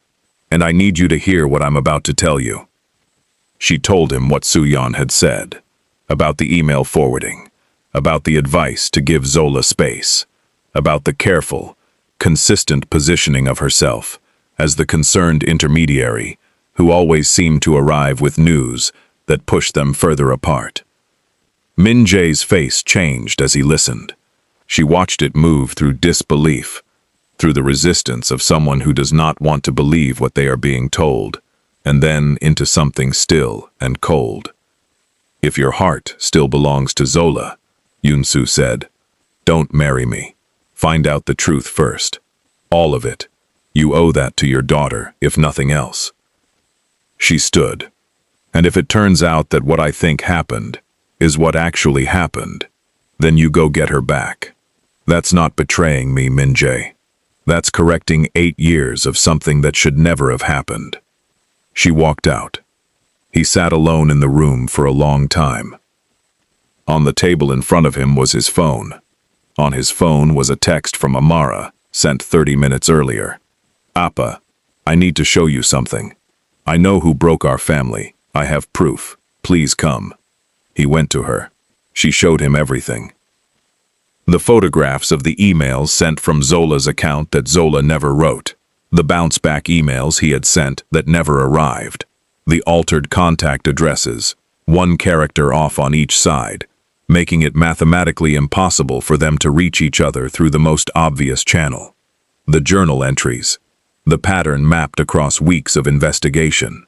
And I need you to hear what I'm about to tell you. She told him what Suyeon had said, about the email forwarding, about the advice to give Zola space, about the careful, consistent positioning of herself as the concerned intermediary who always seemed to arrive with news that pushed them further apart. Min Jae's face changed as he listened. She watched it move through disbelief, through the resistance of someone who does not want to believe what they are being told, and then into something still and cold. "If your heart still belongs to Zola," Yoon-soo said, "don't marry me. Find out the truth first. All of it. You owe that to your daughter, if nothing else." She stood. "And if it turns out that what I think happened is what actually happened, then you go get her back. That's not betraying me, Min Jae. That's correcting 8 years of something that should never have happened." She walked out. He sat alone in the room for a long time. On the table in front of him was his phone. On his phone was a text from Amara, sent 30 minutes earlier. "Appa, I need to show you something. I know who broke our family. I have proof. Please come." He went to her. She showed him everything. The photographs of the emails sent from Zola's account that Zola never wrote. The bounce-back emails he had sent that never arrived. The altered contact addresses, one character off on each side, making it mathematically impossible for them to reach each other through the most obvious channel. The journal entries, the pattern mapped across weeks of investigation.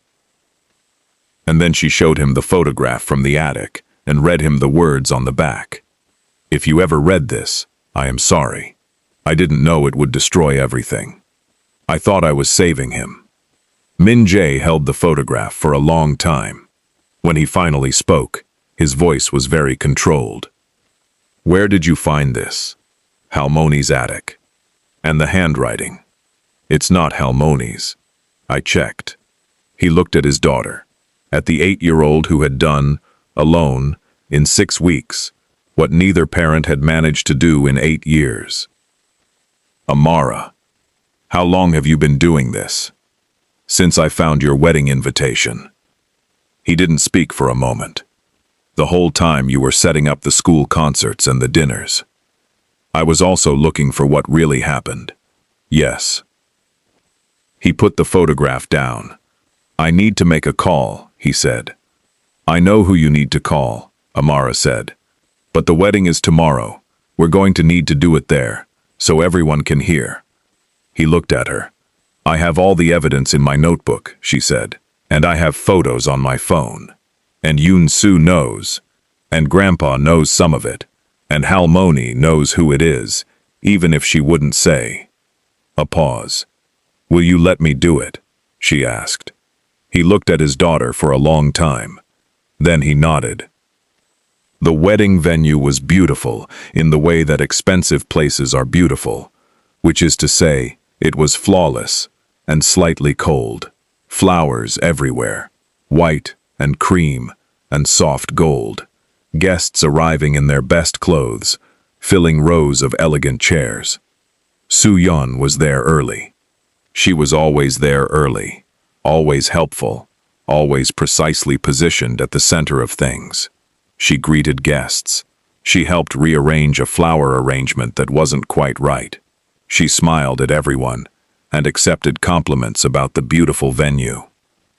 And then she showed him the photograph from the attic and read him the words on the back. "If you ever read this, I am sorry. I didn't know it would destroy everything. I thought I was saving him." Min Jae held the photograph for a long time. When he finally spoke, his voice was very controlled. "Where did you find this?" "Halmoni's attic." "And the handwriting?" "It's not Halmoni's. I checked." He looked at his daughter, at the 8-year-old who had done, alone, in 6 weeks, what neither parent had managed to do in 8 years. "Amara, how long have you been doing this?" "Since I found your wedding invitation." He didn't speak for a moment. "The whole time you were setting up the school concerts and the dinners." "I was also looking for what really happened." "Yes." He put the photograph down. "I need to make a call," he said. "I know who you need to call," Amara said. "But the wedding is tomorrow. We're going to need to do it there, so everyone can hear." He looked at her. "I have all the evidence in my notebook," she said, "and I have photos on my phone. And Yoon-soo knows, and Grandpa knows some of it, and Halmoni knows who it is, even if she wouldn't say." A pause. "Will you let me do it?" she asked. He looked at his daughter for a long time. Then he nodded. The wedding venue was beautiful in the way that expensive places are beautiful, which is to say, it was flawless and slightly cold. Flowers everywhere, white and cream and soft gold. Guests arriving in their best clothes, filling rows of elegant chairs. Soo-yeon was there early. She was always there early, always helpful, always precisely positioned at the center of things. She greeted guests. She helped rearrange a flower arrangement that wasn't quite right. She smiled at everyone and accepted compliments about the beautiful venue.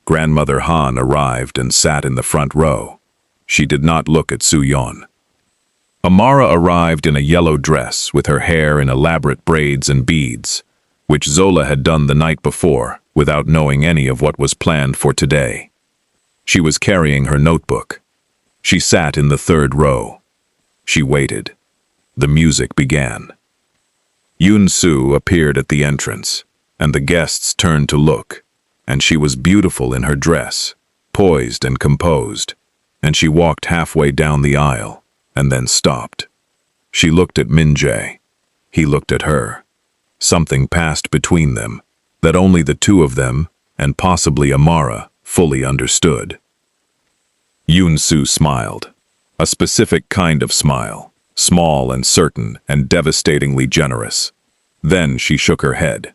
Grandmother Han arrived and sat in the front row. She did not look at Soo-yeon. Amara arrived in a yellow dress with her hair in elaborate braids and beads, which Zola had done the night before without knowing any of what was planned for today. She was carrying her notebook. She sat in the 3rd row. She waited. The music began. Yoon-soo appeared at the entrance, and the guests turned to look, and she was beautiful in her dress, poised and composed, and she walked halfway down the aisle, and then stopped. She looked at Min Jae. He looked at her. Something passed between them, that only the two of them, and possibly Amara, fully understood. Yoon-soo smiled. A specific kind of smile, small and certain and devastatingly generous. Then she shook her head,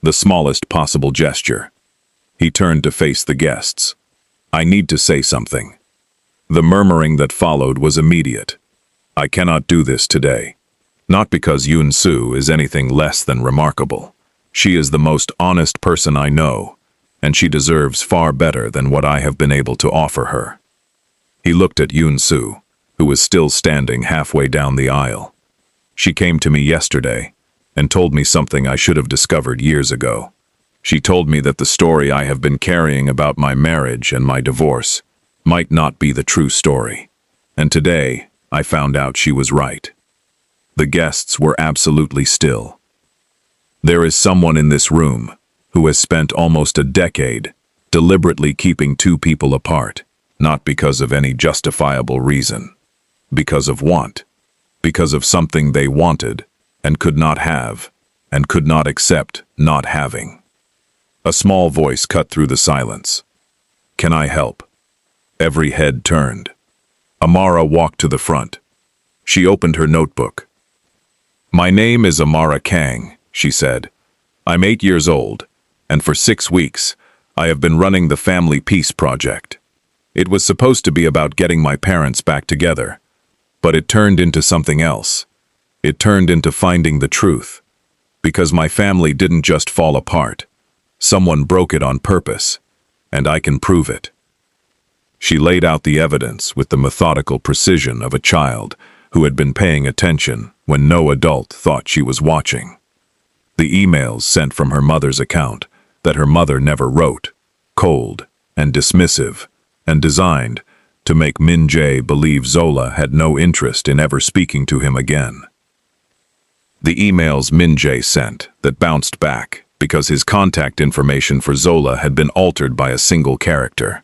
the smallest possible gesture. He turned to face the guests. "I need to say something." The murmuring that followed was immediate. "I cannot do this today. Not because Yoon-soo is anything less than remarkable. She is the most honest person I know, and she deserves far better than what I have been able to offer her. He looked at Yoon-soo, who was still standing halfway down the aisle. She came to me yesterday and told me something I should have discovered years ago. She told me that the story I have been carrying about my marriage and my divorce might not be the true story. And today, I found out she was right. The guests were absolutely still. There is someone in this room who has spent almost a decade deliberately keeping two people apart, not because of any justifiable reason, because of want, because of something they wanted and could not have, and could not accept not having. A small voice cut through the silence. "Can I help?" Every head turned. Amara walked to the front. She opened her notebook. "My name is Amara Kang," she said. "I'm 8 years old, and for 6 weeks, I have been running the Family Peace Project. It was supposed to be about getting my parents back together, but it turned into something else. It turned into finding the truth, because my family didn't just fall apart. Someone broke it on purpose, and I can prove it." She laid out the evidence with the methodical precision of a child who had been paying attention when no adult thought she was watching. The emails sent from her mother's account that her mother never wrote, cold and dismissive, and designed to make Min Jae believe Zola had no interest in ever speaking to him again. The emails Min Jae sent that bounced back because his contact information for Zola had been altered by a single character.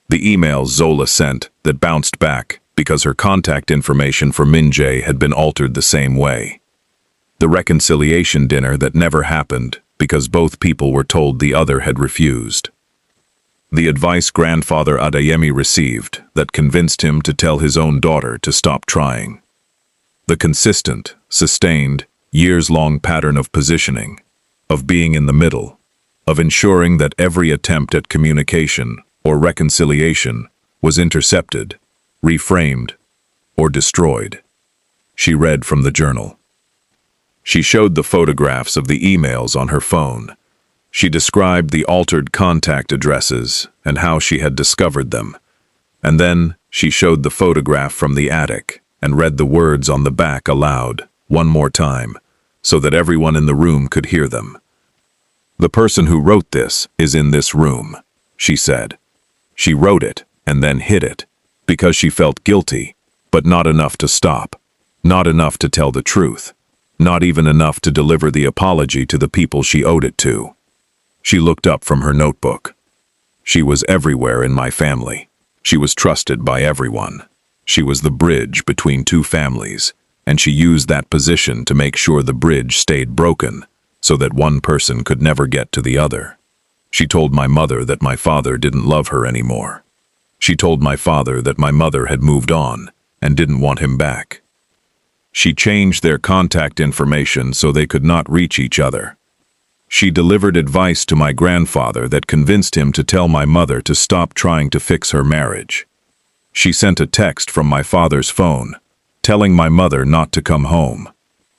The emails Zola sent that bounced back because her contact information for Min Jae had been altered the same way. The reconciliation dinner that never happened because both people were told the other had refused. The advice grandfather Adeyemi received that convinced him to tell his own daughter to stop trying. The consistent, sustained, years-long pattern of positioning, of being in the middle, of ensuring that every attempt at communication or reconciliation was intercepted, reframed, or destroyed. She read from the journal. She showed the photographs of the emails on her phone. She described the altered contact addresses and how she had discovered them. And then she showed the photograph from the attic and read the words on the back aloud, one more time, so that everyone in the room could hear them. "The person who wrote this is in this room," she said. She wrote it and then hid it, because she felt guilty, but not enough to stop, not enough to tell the truth, not even enough to deliver the apology to the people she owed it to. She looked up from her notebook. She was everywhere in my family. She was trusted by everyone. She was the bridge between two families, and she used that position to make sure the bridge stayed broken, so that one person could never get to the other. She told my mother that my father didn't love her anymore. She told my father that my mother had moved on and didn't want him back. She changed their contact information so they could not reach each other. She delivered advice to my grandfather that convinced him to tell my mother to stop trying to fix her marriage. She sent a text from my father's phone, telling my mother not to come home.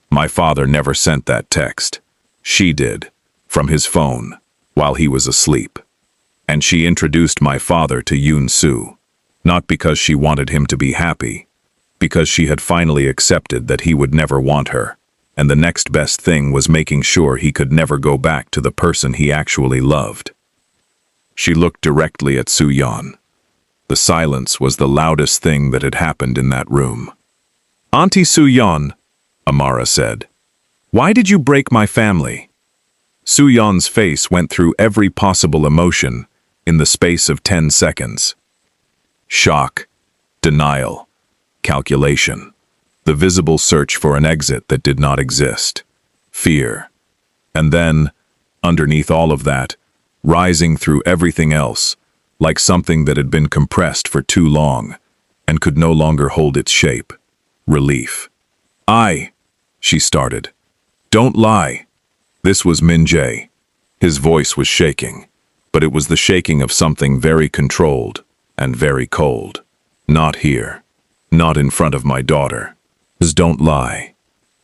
My father never sent that text. She did, from his phone, while he was asleep. And she introduced my father to Yoon-soo, not because she wanted him to be happy, because she had finally accepted that he would never want her, and the next best thing was making sure he could never go back to the person he actually loved. She looked directly at Soo-yeon. The silence was the loudest thing that had happened in that room. "Auntie Soo-yeon," Amara said, "why did you break my family?" Soo-yeon's face went through every possible emotion in the space of 10 seconds. Shock, denial, calculation, the visible search for an exit that did not exist, fear. And then, underneath all of that, rising through everything else, like something that had been compressed for too long and could no longer hold its shape, relief. She started. "Don't lie." This was Min Jae. His voice was shaking, but it was the shaking of something very controlled and very cold. "Not here. Not in front of my daughter. Just don't lie.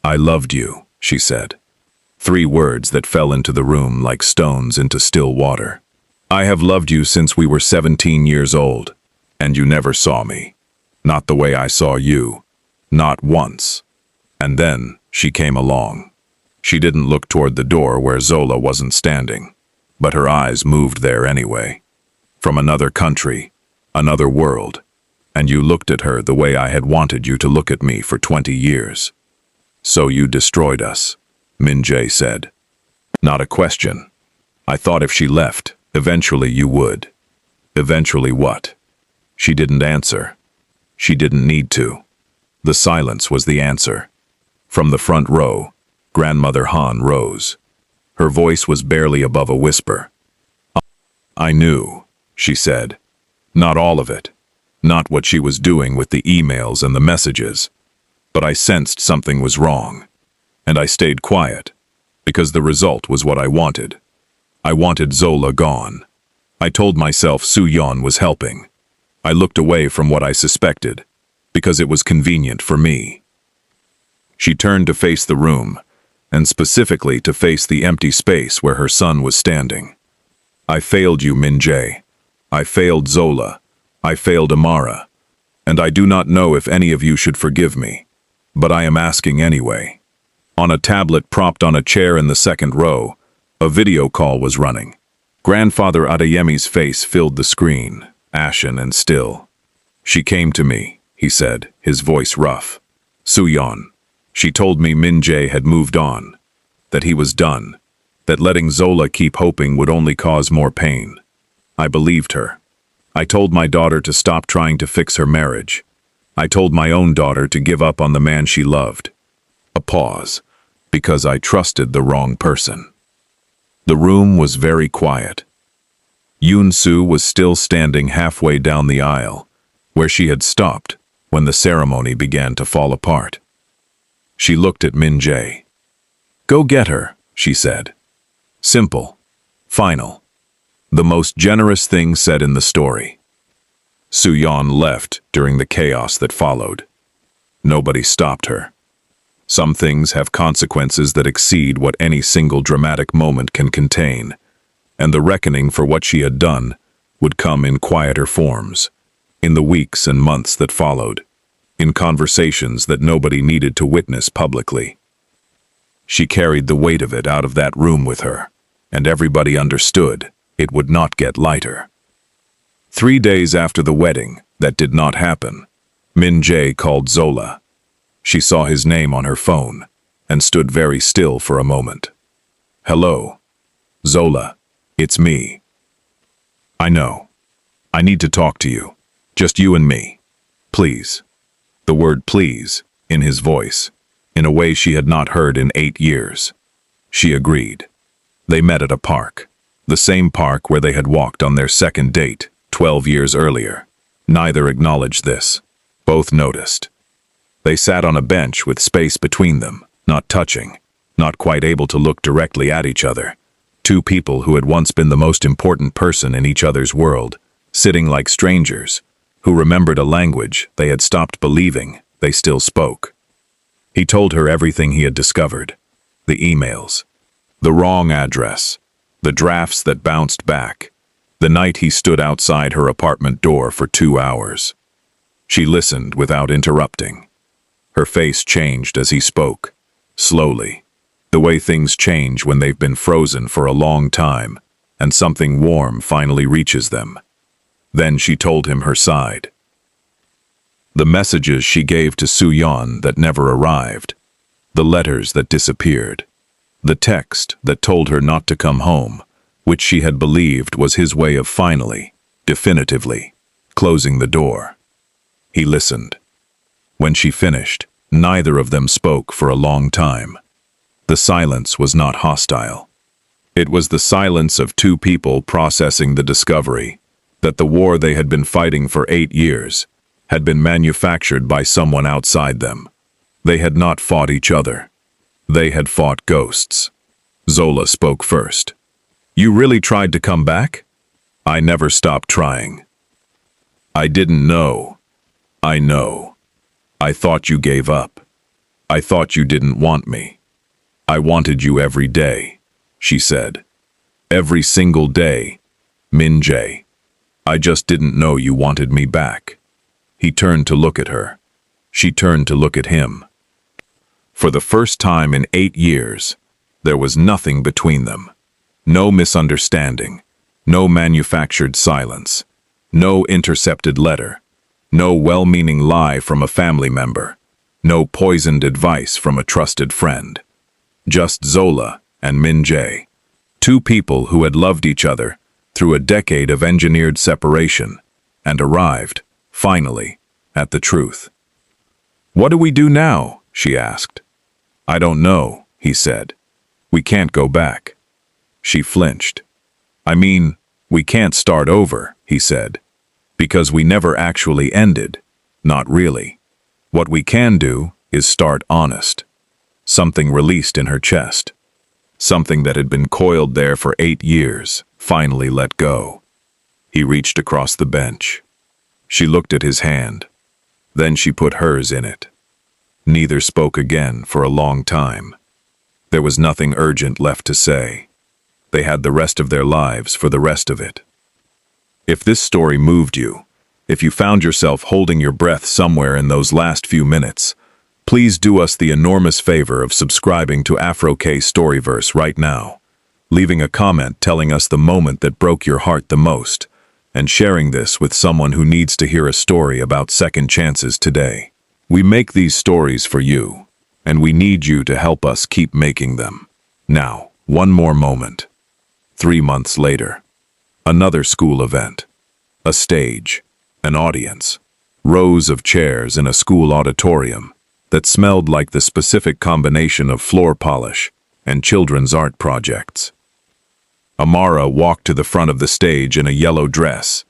I loved you," she said. 3 words that fell into the room like stones into still water. "I have loved you since we were 17 years old. And you never saw me. Not the way I saw you. Not once. And then she came along. She didn't look toward the door where Zola wasn't standing, but her eyes moved there anyway. From another country, another world, and you looked at her the way I had wanted you to look at me for 20 years. So you destroyed us, Min Jae said. Not a question. I thought if she left, eventually you would. Eventually what? She didn't answer. She didn't need to. The silence was the answer. From the front row, Grandmother Han rose. Her voice was barely above a whisper. I knew, she said. Not all of it. Not what she was doing with the emails and the messages. But I sensed something was wrong. And I stayed quiet, because the result was what I wanted. I wanted Zola gone. I told myself Soo-yeon was helping. I looked away from what I suspected, because it was convenient for me. She turned to face the room, and specifically to face the empty space where her son was standing. I failed you, Min Jae. I failed Zola. I failed Amara. And I do not know if any of you should forgive me, but I am asking anyway. On a tablet propped on a chair in the second row, a video call was running. Grandfather Adeyemi's face filled the screen, ashen and still. She came to me, he said, his voice rough. Soo-yeon. She told me Min Jae had moved on, that he was done, that letting Zola keep hoping would only cause more pain. I believed her. I told my daughter to stop trying to fix her marriage. I told my own daughter to give up on the man she loved. A pause, because I trusted the wrong person. The room was very quiet. Yoon-soo was still standing halfway down the aisle, where she had stopped when the ceremony began to fall apart. She looked at Min Jae. Go get her, she said. Simple. Final. The most generous thing said in the story. Soo-yeon left during the chaos that followed. Nobody stopped her. Some things have consequences that exceed what any single dramatic moment can contain, and the reckoning for what she had done would come in quieter forms, in the weeks and months that followed, in conversations that nobody needed to witness publicly. She carried the weight of it out of that room with her, and everybody understood it would not get lighter. 3 days after the wedding, that did not happen, Min Jae called Zola. She saw his name on her phone, and stood very still for a moment. Hello. Zola, it's me. I know. I need to talk to you. Just you and me. Please. The word please, in his voice, in a way she had not heard in 8 years. She agreed. They met at a park, the same park where they had walked on their second date, 12 years earlier. Neither acknowledged this. Both noticed. They sat on a bench with space between them, not touching, not quite able to look directly at each other. Two people who had once been the most important person in each other's world, sitting like strangers, who remembered a language they had stopped believing they still spoke. He told her everything he had discovered. The emails, the wrong address, the drafts that bounced back, the night he stood outside her apartment door for 2 hours. She listened without interrupting. Her face changed as he spoke, slowly, the way things change when they've been frozen for a long time, and something warm finally reaches them. Then she told him her side. The messages she gave to Soo-yeon that never arrived, the letters that disappeared, the text that told her not to come home, which she had believed was his way of finally, definitively, closing the door. He listened. When she finished, neither of them spoke for a long time. The silence was not hostile. It was the silence of two people processing the discovery that the war they had been fighting for 8 years had been manufactured by someone outside them. They had not fought each other. They had fought ghosts. Zola spoke first. You really tried to come back? I never stopped trying. I didn't know. I know. I thought you gave up. I thought you didn't want me. I wanted you every day, she said. Every single day, Min Jae. I just didn't know you wanted me back." He turned to look at her. She turned to look at him. For the first time in 8 years, there was nothing between them. No misunderstanding, no manufactured silence, no intercepted letter, no well-meaning lie from a family member, no poisoned advice from a trusted friend. Just Zola and Min Jae, two people who had loved each other through a decade of engineered separation and arrived, finally, at the truth. "What do we do now?" she asked. "I don't know," he said. "We can't go back." She flinched. "I mean, we can't start over," he said, "because we never actually ended. Not really. What we can do is start honest." Something released in her chest. Something that had been coiled there for 8 years, finally let go. He reached across the bench. She looked at his hand. Then she put hers in it. Neither spoke again for a long time. There was nothing urgent left to say. They had the rest of their lives for the rest of it. If this story moved you, if you found yourself holding your breath somewhere in those last few minutes, please do us the enormous favor of subscribing to Afro-K Storyverse right now, leaving a comment telling us the moment that broke your heart the most, and sharing this with someone who needs to hear a story about second chances today. We make these stories for you, and we need you to help us keep making them. Now, one more moment. 3 months later. Another school event. A stage. An audience. Rows of chairs in a school auditorium that smelled like the specific combination of floor polish and children's art projects. Amara walked to the front of the stage in a yellow dress,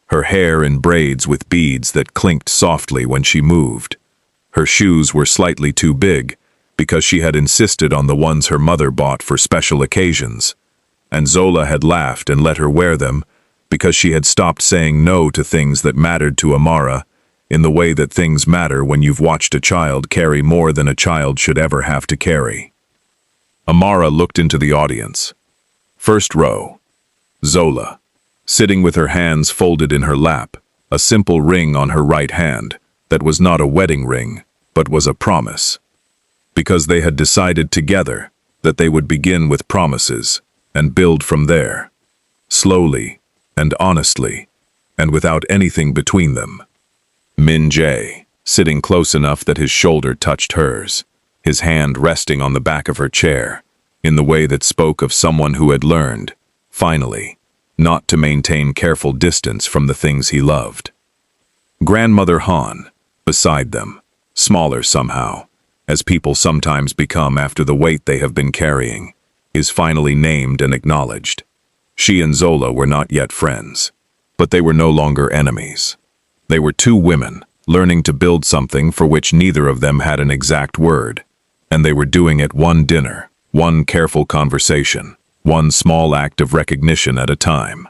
her hair in braids with beads that clinked softly when she moved. Her shoes were slightly too big because she had insisted on the ones her mother bought for special occasions, and Zola had laughed and let her wear them because she had stopped saying no to things that mattered to Amara in the way that things matter when you've watched a child carry more than a child should ever have to carry. Amara looked into the audience. First row. Zola, sitting with her hands folded in her lap, a simple ring on her right hand that was not a wedding ring, but was a promise. Because they had decided together that they would begin with promises and build from there, slowly and honestly, and without anything between them. Min Jae, sitting close enough that his shoulder touched hers, his hand resting on the back of her chair, in the way that spoke of someone who had learned, finally, not to maintain careful distance from the things he loved. Grandmother Han, beside them, smaller somehow, as people sometimes become after the weight they have been carrying, is finally named and acknowledged. She and Zola were not yet friends, but they were no longer enemies. They were two women, learning to build something for which neither of them had an exact word, and they were doing it one dinner, one careful conversation, one small act of recognition at a time.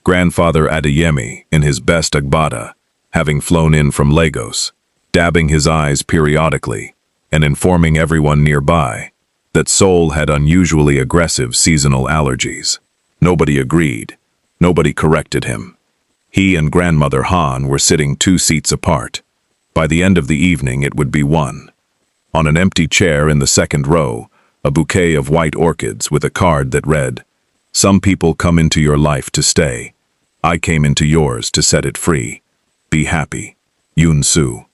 Grandfather Adeyemi, in his best Agbada, having flown in from Lagos, dabbing his eyes periodically, and informing everyone nearby that Seoul had unusually aggressive seasonal allergies. Nobody agreed. Nobody corrected him. He and Grandmother Han were sitting 2 seats apart. By the end of the evening it would be one. On an empty chair in the second row, a bouquet of white orchids with a card that read, "Some people come into your life to stay. I came into yours to set it free. Be happy. Yoon Soo."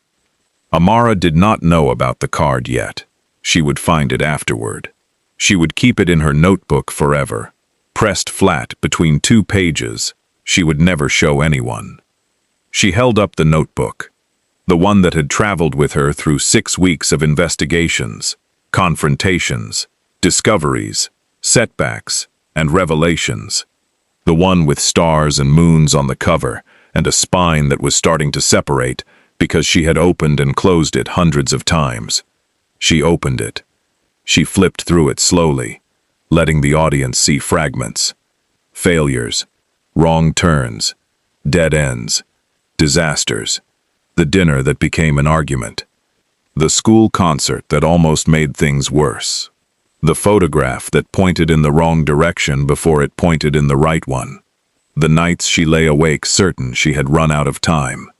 Amara did not know about the card yet. She would find it afterward. She would keep it in her notebook forever, pressed flat between 2 pages. She would never show anyone. She held up the notebook, the one that had traveled with her through 6 weeks of investigations, confrontations, discoveries, setbacks, and revelations. The one with stars and moons on the cover and a spine that was starting to separate because she had opened and closed it hundreds of times. She opened it. She flipped through it slowly, letting the audience see fragments. Failures, wrong turns, dead ends, disasters, the dinner that became an argument, the school concert that almost made things worse, the photograph that pointed in the wrong direction before it pointed in the right one, The nights she lay awake certain she had run out of time.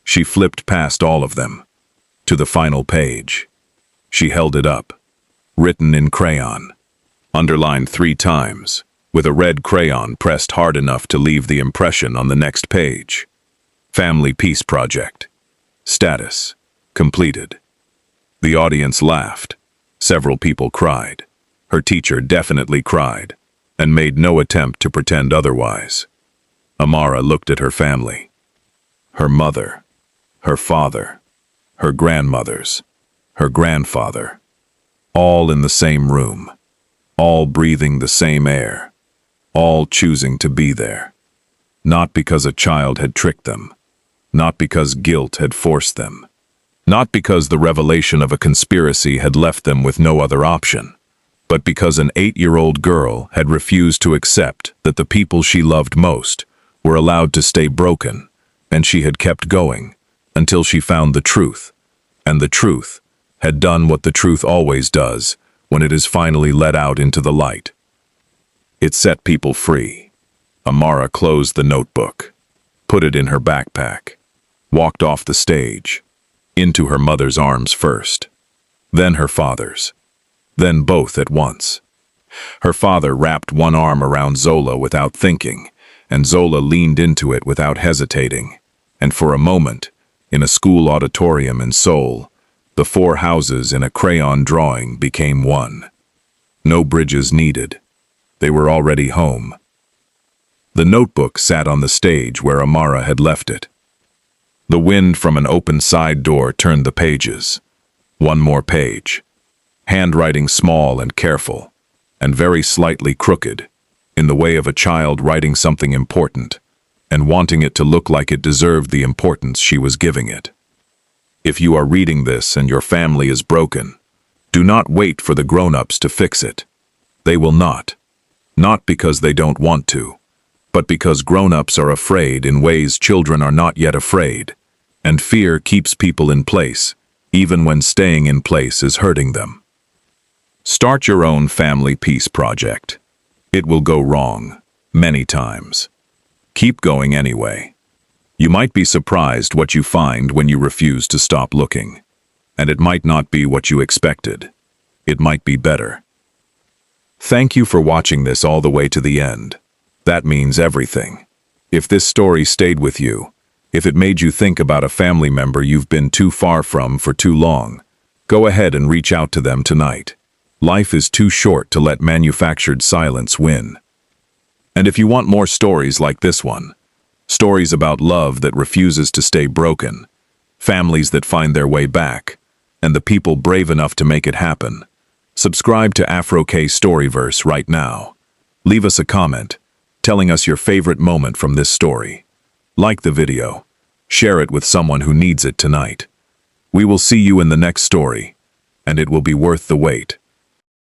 She flipped past all of them, to the final page. She held it up, written in crayon, underlined 3 times, with a red crayon pressed hard enough to leave the impression on the next page. Family Peace Project. Status: completed. The audience laughed. Several people cried. Her teacher definitely cried, and made no attempt to pretend otherwise. Amara looked at her family. Her mother, her father, her grandmothers, her grandfather, all in the same room, all breathing the same air, all choosing to be there. Not because a child had tricked them, not because guilt had forced them, not because the revelation of a conspiracy had left them with no other option, but because an 8-year-old girl had refused to accept that the people she loved most were allowed to stay broken, and she had kept going until she found the truth, and the truth had done what the truth always does when it is finally let out into the light. It set people free. Amara closed the notebook, put it in her backpack, walked off the stage, into her mother's arms first, then her father's, then both at once. Her father wrapped one arm around Zola without thinking, and Zola leaned into it without hesitating, and for a moment, in a school auditorium in Seoul, the 4 houses in a crayon drawing became one. No bridges needed. They were already home. The notebook sat on the stage where Amara had left it. The wind from an open side door turned the pages. One more page. Handwriting small and careful, and very slightly crooked, in the way of a child writing something important, and wanting it to look like it deserved the importance she was giving it. If you are reading this and your family is broken, do not wait for the grown-ups to fix it. They will not. Not because they don't want to, but because grown-ups are afraid in ways children are not yet afraid, and fear keeps people in place, even when staying in place is hurting them. Start your own family peace project. It will go wrong, many times. Keep going anyway. You might be surprised what you find when you refuse to stop looking. And it might not be what you expected. It might be better. Thank you for watching this all the way to the end. That means everything. If this story stayed with you, if it made you think about a family member you've been too far from for too long, go ahead and reach out to them tonight. Life is too short to let manufactured silence win. And if you want more stories like this one, stories about love that refuses to stay broken, families that find their way back, and the people brave enough to make it happen, subscribe to Afro-K Storyverse right now. Leave us a comment, telling us your favorite moment from this story. Like the video. Share it with someone who needs it tonight. We will see you in the next story, and it will be worth the wait.